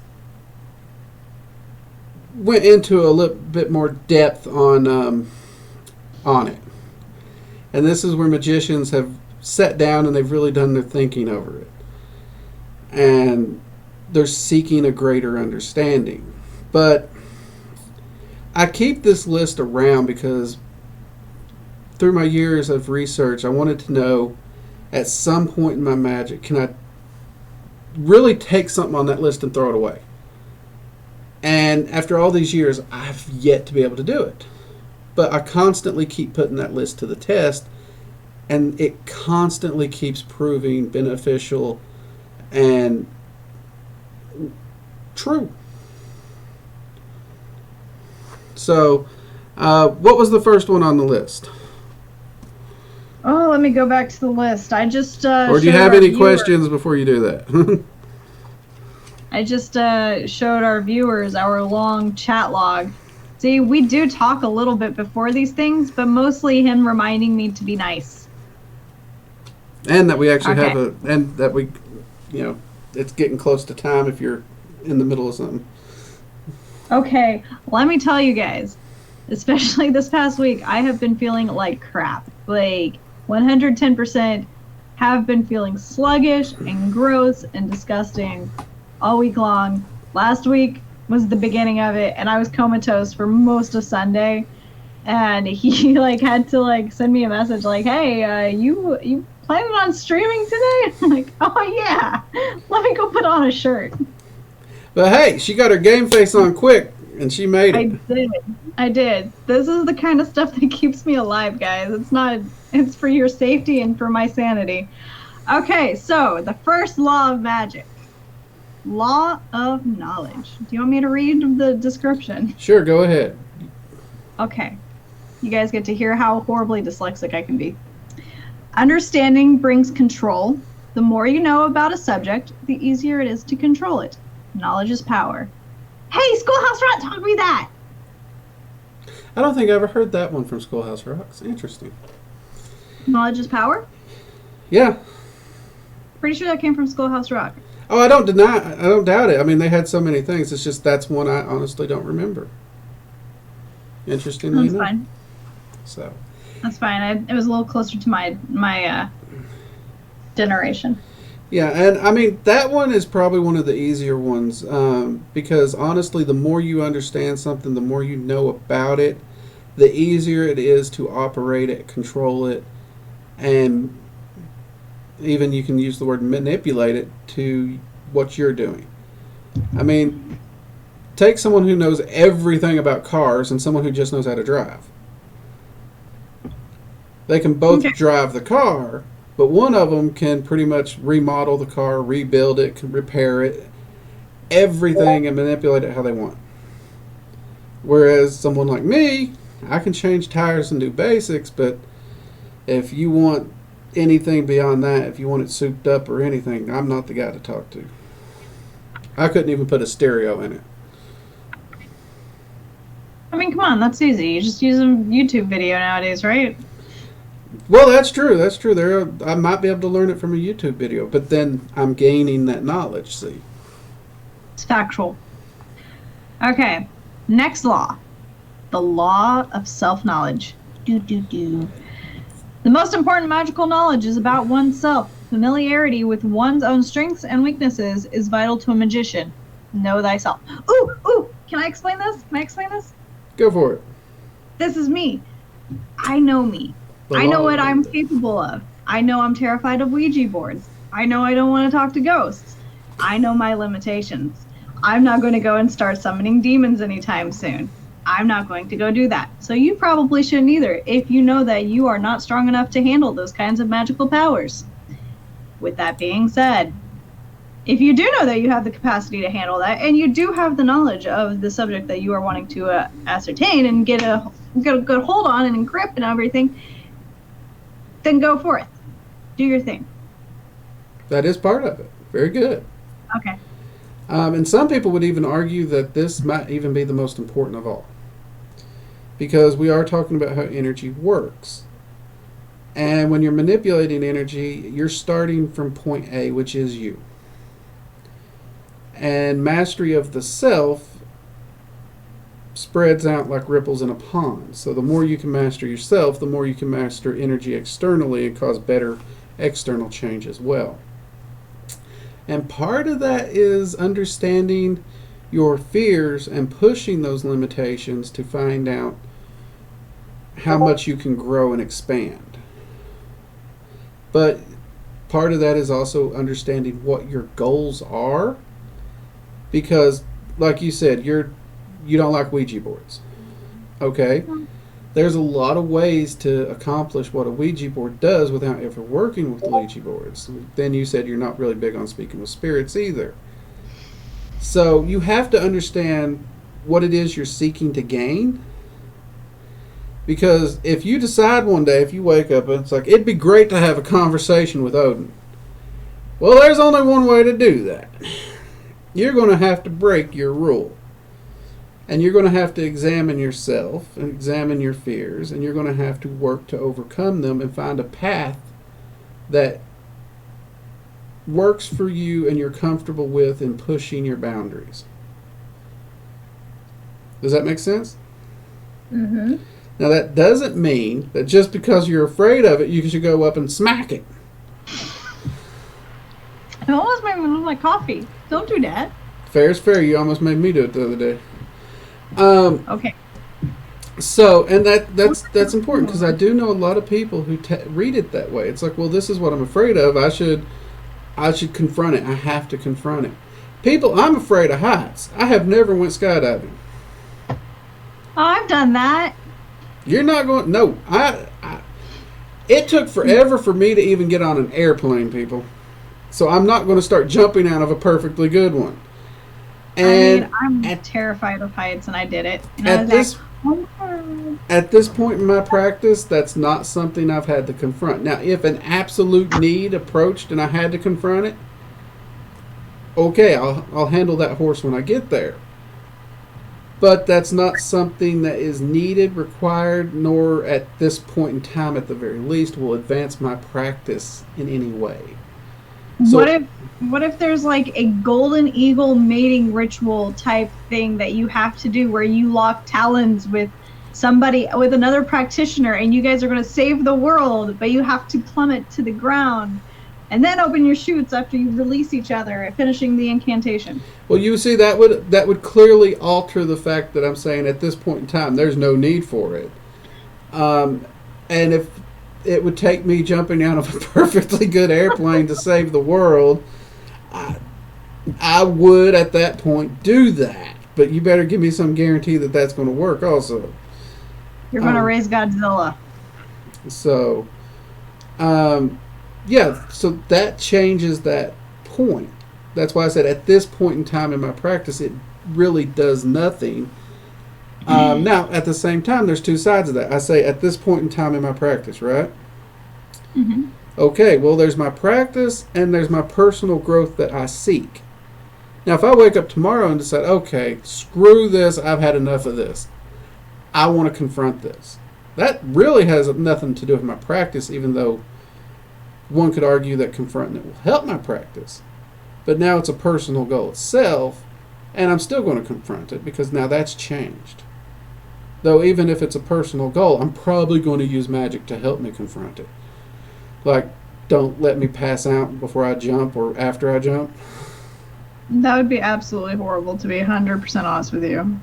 went into a little bit more depth on it. And this is where magicians have sat down and they've really done their thinking over it. And they're seeking a greater understanding. But I keep this list around because through my years of research, I wanted to know at some point in my magic, can I really take something on that list and throw it away? And after all these years, I've yet to be able to do it. But I constantly keep putting that list to the test, and it constantly keeps proving beneficial and true. So, what was the first one on the list? Oh, let me go back to the list. I just or do you have any questions before you do that? I just showed our viewers our long chat log, See, we do talk a little bit before these things, but mostly him reminding me to be nice. And that we actually Okay. have and that we, it's getting close to time if you're in the middle of something. Okay, let me tell you guys, especially this past week, I have been feeling like crap. Like 110% have been feeling sluggish and gross and disgusting all week long. Last week was the beginning of it, and I was comatose for most of Sunday. And he like had to like send me a message like, "Hey, you planning on streaming today?" I'm like, "Oh yeah, let me go put on a shirt." But hey, she got her game face on quick, and she made I it. did. I did. This is the kind of stuff that keeps me alive, guys. It's for your safety and for my sanity. Okay, so the first law of magic. Law of knowledge. Do you want me to read the description? Sure, go ahead. Okay. You guys get to hear how horribly dyslexic I can be. Understanding brings control. The more you know about a subject, the easier it is to control it. Knowledge is power. Hey, Schoolhouse Rock taught me that! I don't think I ever heard that one from Schoolhouse Rocks. Interesting. Knowledge is power? Yeah. Pretty sure that came from Schoolhouse Rock. Oh, I don't doubt it. I mean, they had so many things. It's just that's one I honestly don't remember. Interestingly That's enough. fine. So. That's fine. It was a little closer to my generation. Yeah, and I mean, that one is probably one of the easier ones because honestly, the more you understand something, the more you know about it, the easier it is to operate it, control it, and even you can use the word manipulate it to what you're doing. I mean, take someone who knows everything about cars and someone who just knows how to drive. They can both drive the car, but one of them can pretty much remodel the car, rebuild it, can repair it, everything, and manipulate it how they want. Whereas someone like me, I can change tires and do basics, but if you want anything beyond that, if you want it souped up or anything, I'm not the guy to talk to. I couldn't even put a stereo in it. I mean, come on, that's easy. You just use a YouTube video nowadays, right? Well, that's true. That's true. I might be able to learn it from a YouTube video, but then I'm gaining that knowledge, see. It's factual. Okay, next law. The law of self-knowledge. The most important magical knowledge is about oneself. Familiarity with one's own strengths and weaknesses is vital to a magician. Know thyself. Ooh, can I explain this? Can I explain this? Go for it. This is me. I know me. I know what I'm capable of. I know I'm terrified of Ouija boards. I know I don't want to talk to ghosts. I know my limitations. I'm not going to go and start summoning demons anytime soon. I'm not going to go do that. So you probably shouldn't either if you know that you are not strong enough to handle those kinds of magical powers. With that being said, if you do know that you have the capacity to handle that, and you do have the knowledge of the subject that you are wanting to ascertain and get a good hold on and encrypt and everything, then go forth. Do your thing. That is part of it. Very good. Okay. And some people would even argue that this might even be the most important of all. Because we are talking about how energy works. And when you're manipulating energy, you're starting from point A, which is you. And mastery of the self spreads out like ripples in a pond. So the more you can master yourself, the more you can master energy externally and cause better external change as well. And part of that is understanding your fears and pushing those limitations to find out how much you can grow and expand. But part of that is also understanding what your goals are, because like you said, you don't like Ouija boards. Okay? There's a lot of ways to accomplish what a Ouija board does without ever working with Ouija boards. Then you said you're not really big on speaking with spirits either. So you have to understand what it is you're seeking to gain. Because if you decide one day, if you wake up and it's like, it'd be great to have a conversation with Odin. Well, there's only one way to do that. You're going to have to break your rule. And you're going to have to examine yourself and examine your fears, and you're going to have to work to overcome them and find a path that works for you and you're comfortable with in pushing your boundaries. Does that make sense? Mm-hmm. Now, that doesn't mean that just because you're afraid of it, you should go up and smack it. It almost made me look like coffee. Don't do that. Fair's fair. You almost made me do it the other day. Okay. So, and that's important, because I do know a lot of people who read it that way. It's like, well, this is what I'm afraid of. I should confront it. I have to confront it. People, I'm afraid of heights. I have never went skydiving. Oh, I've done that. You're not going. No, it took forever for me to even get on an airplane, people. So I'm not going to start jumping out of a perfectly good one. And I'm terrified of heights, and I did it. And at this point in my practice, that's not something I've had to confront. Now, if an absolute need approached and I had to confront it, okay, I'll handle that horse when I get there. But that's not something that is needed, required, nor at this point in time, at the very least, will advance my practice in any way. So, what if there's like a golden eagle mating ritual type thing that you have to do, where you lock talons with another practitioner, and you guys are going to save the world, but you have to plummet to the ground and then open your chutes after you release each other, finishing the incantation? well, you see, that would clearly alter the fact that I'm saying at this point in time there's no need for it. And if it would take me jumping out of a perfectly good airplane to save the world, I would at that point do that. But you better give me some guarantee that that's going to work also. You're going to raise Godzilla. So, yeah, so that changes that point. That's why I said at this point in time in my practice, it really does nothing. Now, at the same time, there's two sides of that. I say at this point in time in my practice, right? Mm-hmm. Okay, well, there's my practice and there's my personal growth that I seek. Now, if I wake up tomorrow and decide, okay, screw this, I've had enough of this, I want to confront this. That really has nothing to do with my practice, even though one could argue that confronting it will help my practice. But now it's a personal goal itself, and I'm still going to confront it because now that's changed. Though even if it's a personal goal, I'm probably going to use magic to help me confront it. Like, don't let me pass out before I jump or after I jump. That would be absolutely horrible, to be 100% honest with you.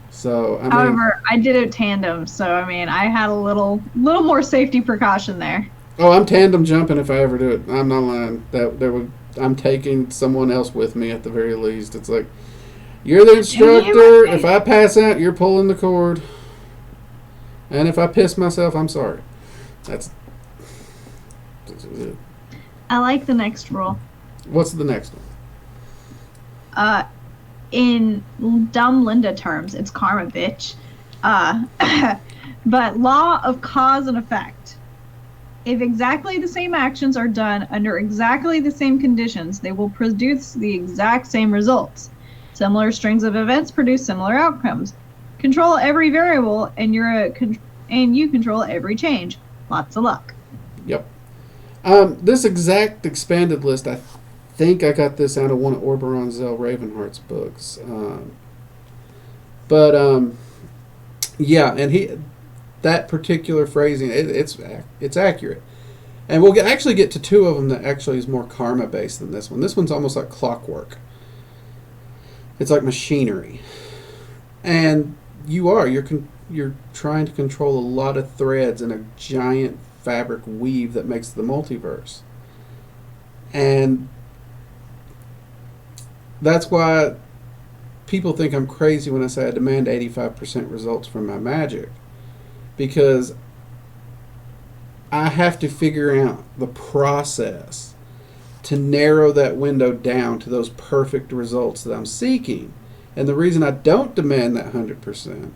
So, However, I did it tandem, so I had a little more safety precaution there. Oh, I'm tandem jumping if I ever do it. I'm not lying. I'm taking someone else with me at the very least. It's like, you're the instructor. If I pass out, you're pulling the cord. And if I piss myself, I'm sorry. That's it. I like the next rule. What's the next one? In dumb Linda terms, it's karma, bitch. But law of cause and effect. If exactly the same actions are done under exactly the same conditions, they will produce the exact same results. Similar strings of events produce similar outcomes. Control every variable, and you control every change. Lots of luck. Yep. This exact expanded list, I think I got this out of one of Oberon Zell Ravenheart's books. Yeah, and that particular phrasing, it's accurate. And we'll actually get to two of them that actually is more karma based than this one. This one's almost like clockwork. It's like machinery. And you're trying to control a lot of threads in a giant fabric weave that makes the multiverse. And that's why people think I'm crazy when I say I demand 85% results from my magic. Because I have to figure out the process to narrow that window down to those perfect results that I'm seeking. And the reason I don't demand that 100%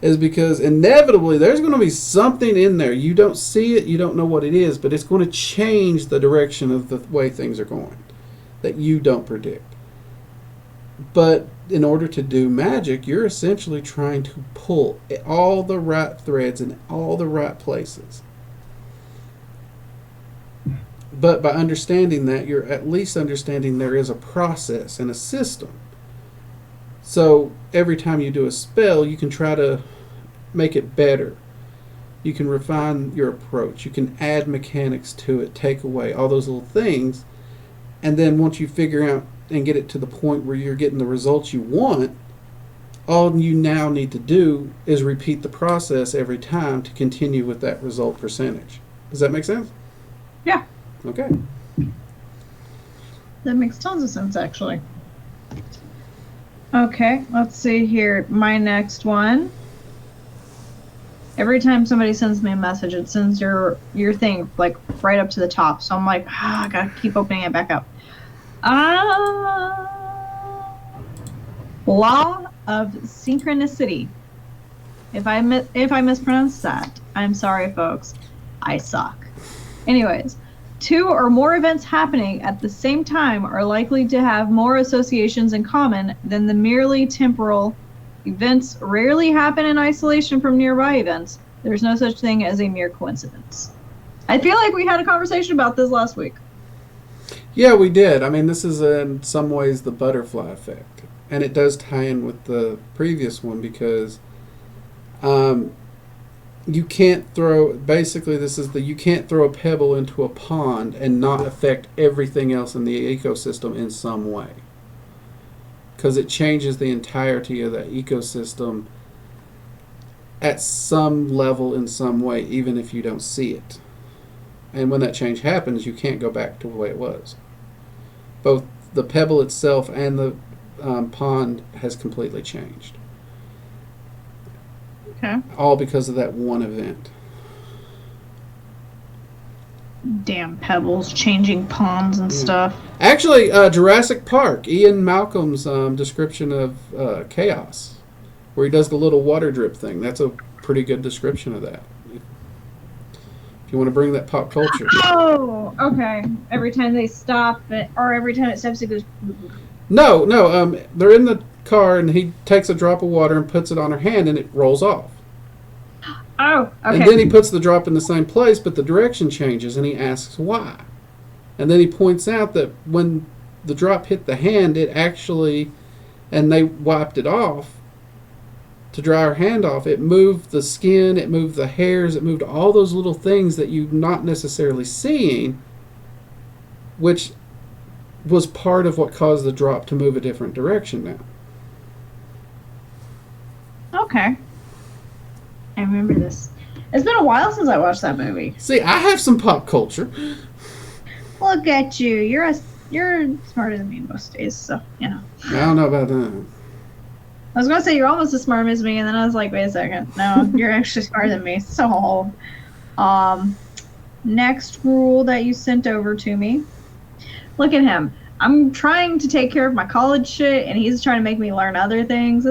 is because inevitably there's going to be something in there. You don't see it, you don't know what it is, but it's going to change the direction of the way things are going that you don't predict. But in order to do magic, you're essentially trying to pull all the right threads in all the right places. But by understanding that, you're at least understanding there is a process and a system. So every time you do a spell, you can try to make it better. You can refine your approach. You can add mechanics to it, take away all those little things. And then once you figure out and get it to the point where you're getting the results you want, all you now need to do is repeat the process every time to continue with that result percentage. Does that make sense? Yeah. Okay. That makes tons of sense, actually. Okay, let's see here. My next one. Every time somebody sends me a message, it sends your thing like right up to the top. So I'm like, I gotta keep opening it back up. Law of synchronicity. If I mispronounce that, I'm sorry, folks. I suck. Anyways, 2 or more events happening at the same time are likely to have more associations in common than the merely temporal. Events rarely happen in isolation from nearby events. There's no such thing as a mere coincidence. I feel like we had a conversation about this last week. Yeah, we did. I mean, this is in some ways the butterfly effect. And it does tie in with the previous one because you can't throw, basically this is you can't throw a pebble into a pond and not affect everything else in the ecosystem in some way. Because it changes the entirety of the ecosystem at some level in some way, even if you don't see it. And when that change happens, you can't go back to the way it was. Both the pebble itself and the pond has completely changed. Okay. All because of that one event. Damn pebbles, changing ponds and stuff. Actually, Jurassic Park, Ian Malcolm's description of chaos, where he does the little water drip thing. That's a pretty good description of that. If you want to bring that pop culture. Oh, okay. Every time they stop, or every time it stops, it goes. No. They're in the car, and he takes a drop of water and puts it on her hand, and it rolls off. Oh, okay. And then he puts the drop in the same place, but the direction changes, and he asks why. And then he points out that when the drop hit the hand, it actually, and they wiped it off to dry her hand off, it moved the skin, it moved the hairs, it moved all those little things that you're not necessarily seeing, which was part of what caused the drop to move a different direction now. Okay. I remember this. It's been a while since I watched that movie. See, I have some pop culture. Look at you. You're smarter than me most days, so, you know. I don't know about that. I was going to say you're almost as smart as me, and then I was like, wait a second. No, you're actually smarter than me. So, next rule that you sent over to me. Look at him. I'm trying to take care of my college shit, and he's trying to make me learn other things.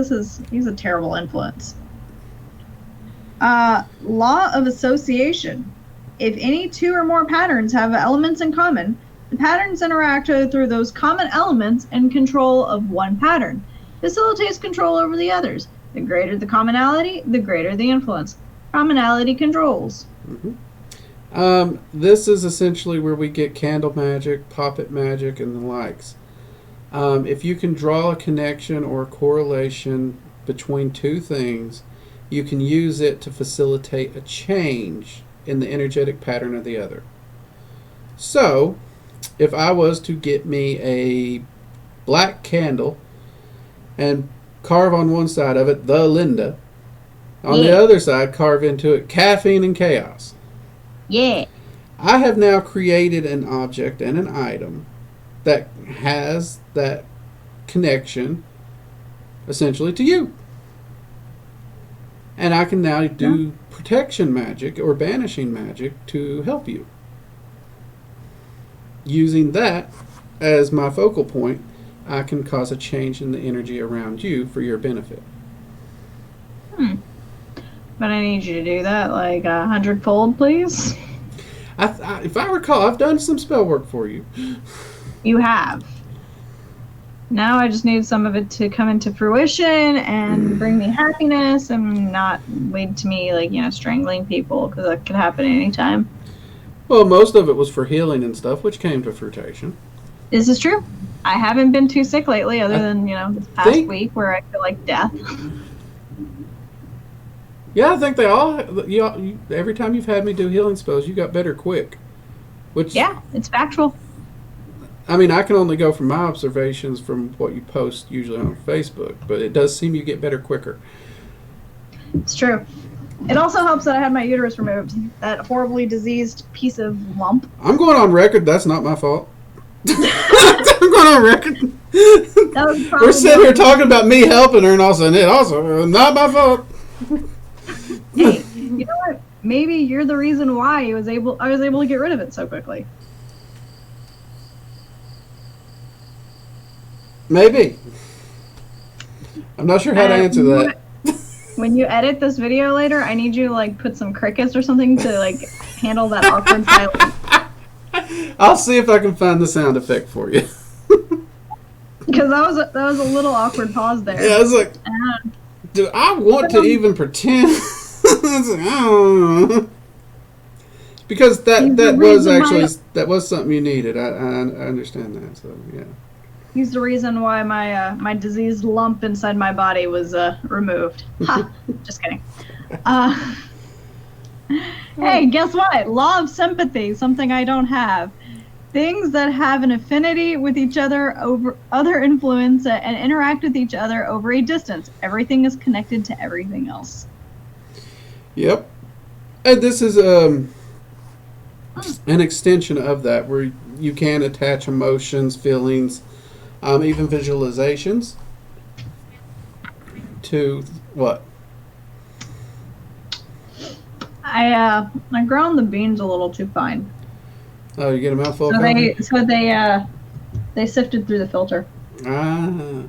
He's a terrible influence. Law of association. If any 2 or more patterns have elements in common, the patterns interact through those common elements and control of one pattern. Facilitates control over the others. The greater the commonality, the greater the influence. Commonality controls. Mm-hmm. This is essentially where we get candle magic, poppet magic, and the likes. If you can draw a connection or a correlation between 2 things, you can use it to facilitate a change in the energetic pattern of the other. So, if I was to get me a black candle and carve on one side of it, the Linda, on the other side, carve into it, caffeine and chaos. Yeah. I have now created an object and an item that has that connection, essentially, to you. And I can now do protection magic or banishing magic to help you. Using that as my focal point, I can cause a change in the energy around you for your benefit. But I need you to do that like 100-fold, please. If I recall, I've done some spell work for you. You have. Now I just need some of it to come into fruition and bring me happiness and not lead to me, like, strangling people, because that could happen anytime. Well, most of it was for healing and stuff, which came to fruition. This is true. I haven't been too sick lately, other than, this past week where I feel like death. Yeah, I think they all. Every time you've had me do healing spells, you got better quick. Which, yeah, it's factual. I mean, I can only go from my observations from what you post usually on Facebook, but it does seem you get better quicker. It's true. It also helps that I had my uterus removed. That horribly diseased piece of lump. I'm going on record. That's not my fault. I'm going on record. We're sitting here talking about me helping her, and all of a sudden, it also not my fault. Hey, you know what? Maybe you're the reason why I was able to get rid of it so quickly. Maybe. I'm not sure how to answer that. When you edit this video later, I need you to put some crickets or something to handle that awkward silence. I'll see if I can find the sound effect for you. Because that was a little awkward pause there. Yeah, I was like, do I want to even pretend? I was like, I don't know. Because that was something you needed. I understand that. So yeah. He's the reason why my diseased lump inside my body was removed. Ha! Just kidding. Hey, guess what? Law of sympathy, something I don't have. Things that have an affinity with each other over other influence and interact with each other over a distance. Everything is connected to everything else. Yep. And this is an extension of that, where you can attach emotions, feelings, even visualizations to what? I ground the beans a little too fine. Oh, you get a mouthful. So they sifted through the filter. Ah.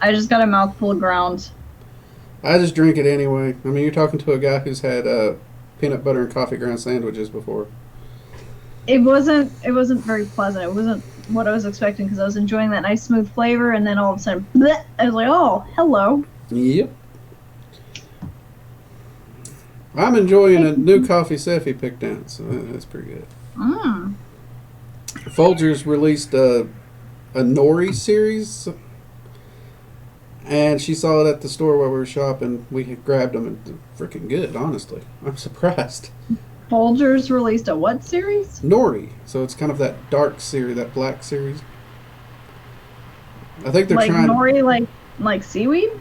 I just got a mouthful of ground. I just drink it anyway. I mean, you're talking to a guy who's had peanut butter and coffee ground sandwiches before. It wasn't very pleasant. It wasn't what I was expecting, because I was enjoying that nice smooth flavor, and then all of a sudden, bleh, I was like, oh, hello. Yep. I'm enjoying a new coffee Seffi picked out, so that's pretty good. Folgers released a nori series, and she saw it at the store while we were shopping. We had grabbed them, and they're freaking good, honestly. I'm surprised. Folgers released a what series? Nori. So it's kind of that dark series, that black series. I think they're trying... Nori, like seaweed?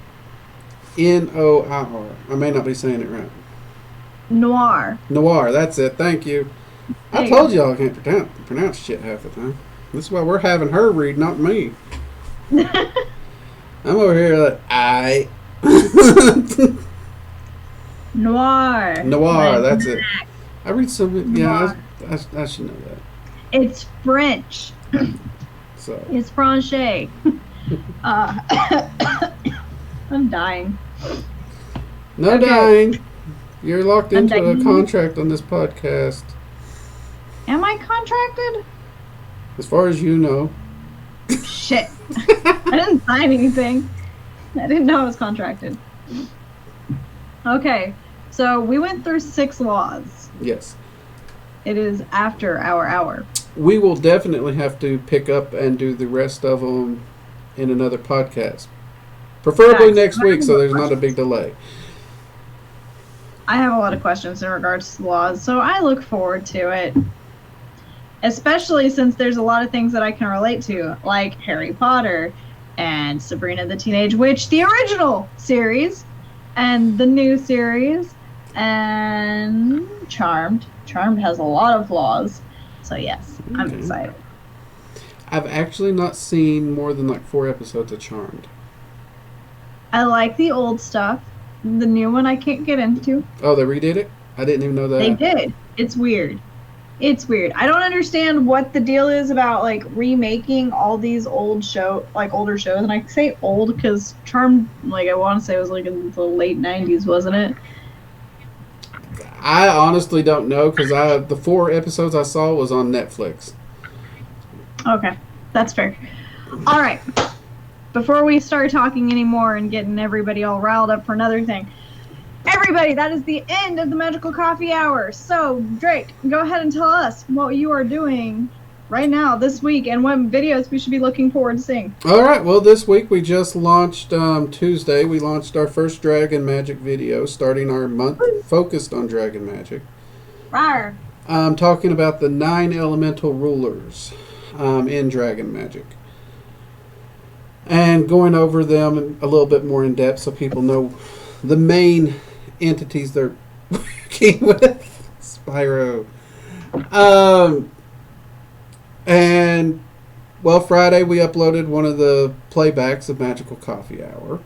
N-O-I-R. I may not be saying it right. Noir. Noir, that's it. Thank you. I told y'all I can't pronounce shit half the time. This is why we're having her read, not me. I'm over here like, Noir. Noir, that's it. I read some... Yeah, I should know that. It's French. So. It's Francais. I'm dying. No dying. You're locked into a contract on this podcast. Am I contracted? As far as you know. Shit. I didn't sign anything. I didn't know I was contracted. Okay, so we went through 6 laws. Yes. It is after our hour. We will definitely have to pick up and do the rest of them in another podcast. Preferably next week, so there's not a big delay. I have a lot of questions in regards to laws, so I look forward to it. Especially since there's a lot of things that I can relate to, like Harry Potter and Sabrina the Teenage Witch, the original series, and the new series, and Charmed. Charmed has a lot of flaws, so yes, I'm excited. I've actually not seen more than 4 episodes of Charmed. I like the old stuff. The new one I can't get into. Oh, they redid it? I didn't even know that. They did. It's weird. It's weird. I don't understand what the deal is about remaking all these older shows. And I say old because Charmed, I want to say it was in the late 90s, wasn't it? I honestly don't know because the 4 episodes I saw was on Netflix. Okay, that's fair. All right. before we start talking anymore and getting everybody all riled up for another thing, everybody, that is the end of the Magical Coffee Hour. So, Drake, go ahead and tell us what you are doing right now, this week, and what videos we should be looking forward to seeing. All right. Well, this week we just launched Tuesday. We launched our first Dragon Magic video, starting our month focused on Dragon Magic. Rawr. I'm talking about the 9 elemental rulers in Dragon Magic, and going over them a little bit more in depth so people know the main entities they're working with. Spyro. And, well, Friday we uploaded one of the playbacks of Magical Coffee Hour.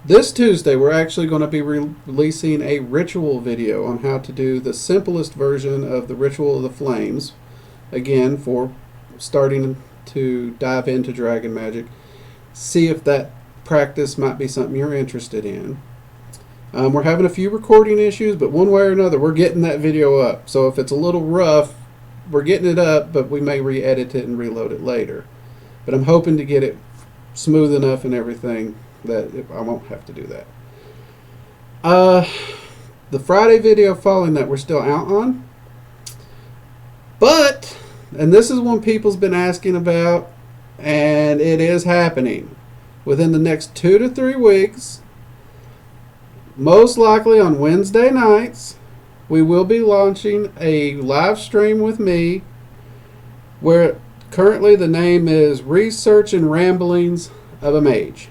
This Tuesday we're actually going to be releasing a ritual video on how to do the simplest version of the Ritual of the Flames. Again, for starting to dive into Dragon Magic. See if that practice might be something you're interested in. We're having a few recording issues, but one way or another, we're getting that video up. So if it's a little rough, we're getting it up, but we may re-edit it and reload it later. But I'm hoping to get it smooth enough and everything that I won't have to do that. The Friday video following that we're still out on. But, and this is one people's been asking about, and it is happening. Within the next 2 to 3 weeks, most likely on Wednesday nights, we will be launching a live stream with me where currently the name is Research and Ramblings of a Mage,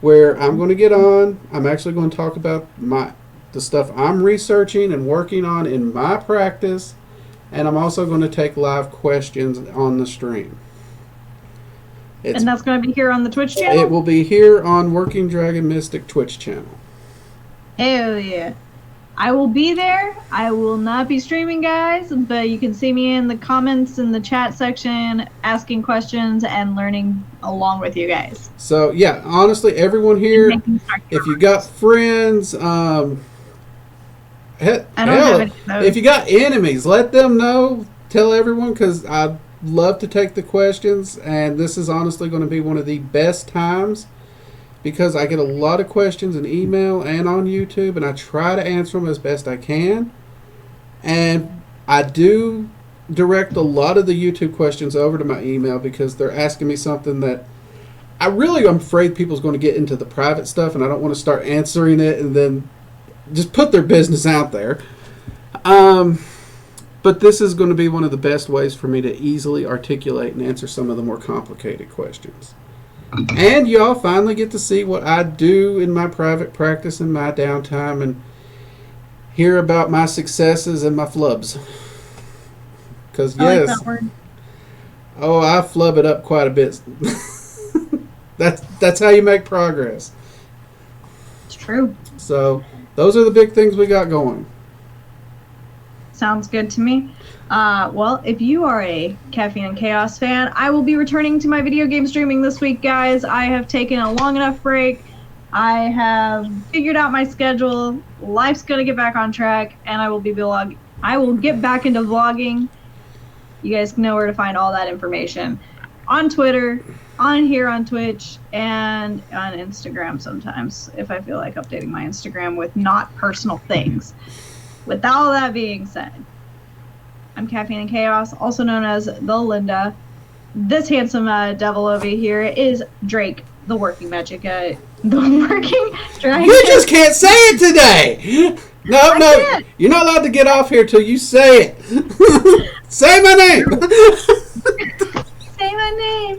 where I'm going to get on. I'm actually going to talk about the stuff I'm researching and working on in my practice, and I'm also going to take live questions on the stream. And that's going to be here on the Twitch channel? It will be here on Working Dragon Mystic Twitch channel. Hell yeah. I will be there. I will not be streaming, guys, but you can see me in the comments in the chat section asking questions and learning along with you guys. So, yeah, honestly, everyone here, if you got friends, if you got enemies, let them know. Tell everyone, because I'd love to take the questions, and this is honestly going to be one of the best times because I get a lot of questions in email and on YouTube, and I try to answer them as best I can. And I do direct a lot of the YouTube questions over to my email because they're asking me something that I'm afraid people's going to get into the private stuff, and I don't want to start answering it and then just put their business out there. But this is going to be one of the best ways for me to easily articulate and answer some of the more complicated questions. And y'all finally get to see what I do in my private practice in my downtime and hear about my successes and my flubs. Because, yes, I like that word. Oh, I flub it up quite a bit. That's how you make progress. It's true. So, those are the big things we got going. Sounds good to me. Well, if you are a Caffeine and Chaos fan, I will be returning to my video game streaming this week, guys. I have taken a long enough break. I have figured out my schedule. Life's going to get back on track, and I will get back into vlogging. You guys know where to find all that information. On Twitter, on here on Twitch, and on Instagram sometimes, if I feel like updating my Instagram with not personal things. With all that being said, I'm Caffeine and Chaos, also known as the Linda. This handsome devil over here is Drake, the Working Magic, the Working Dragon. You just can't say it today! No, you're not allowed to get off here till you say it. Say my name!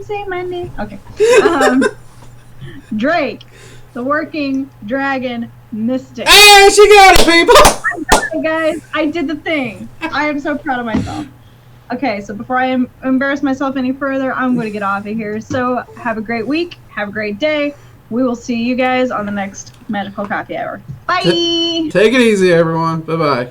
Say my name. Okay. Drake, the Working Dragon Mystic. Hey, she got it, people! I got it, guys. I did the thing. I am so proud of myself. Okay, so before I embarrass myself any further, I'm going to get off of here. So have a great week. Have a great day. We will see you guys on the next Magical Coffee Hour. Bye! Take it easy, everyone. Bye-bye.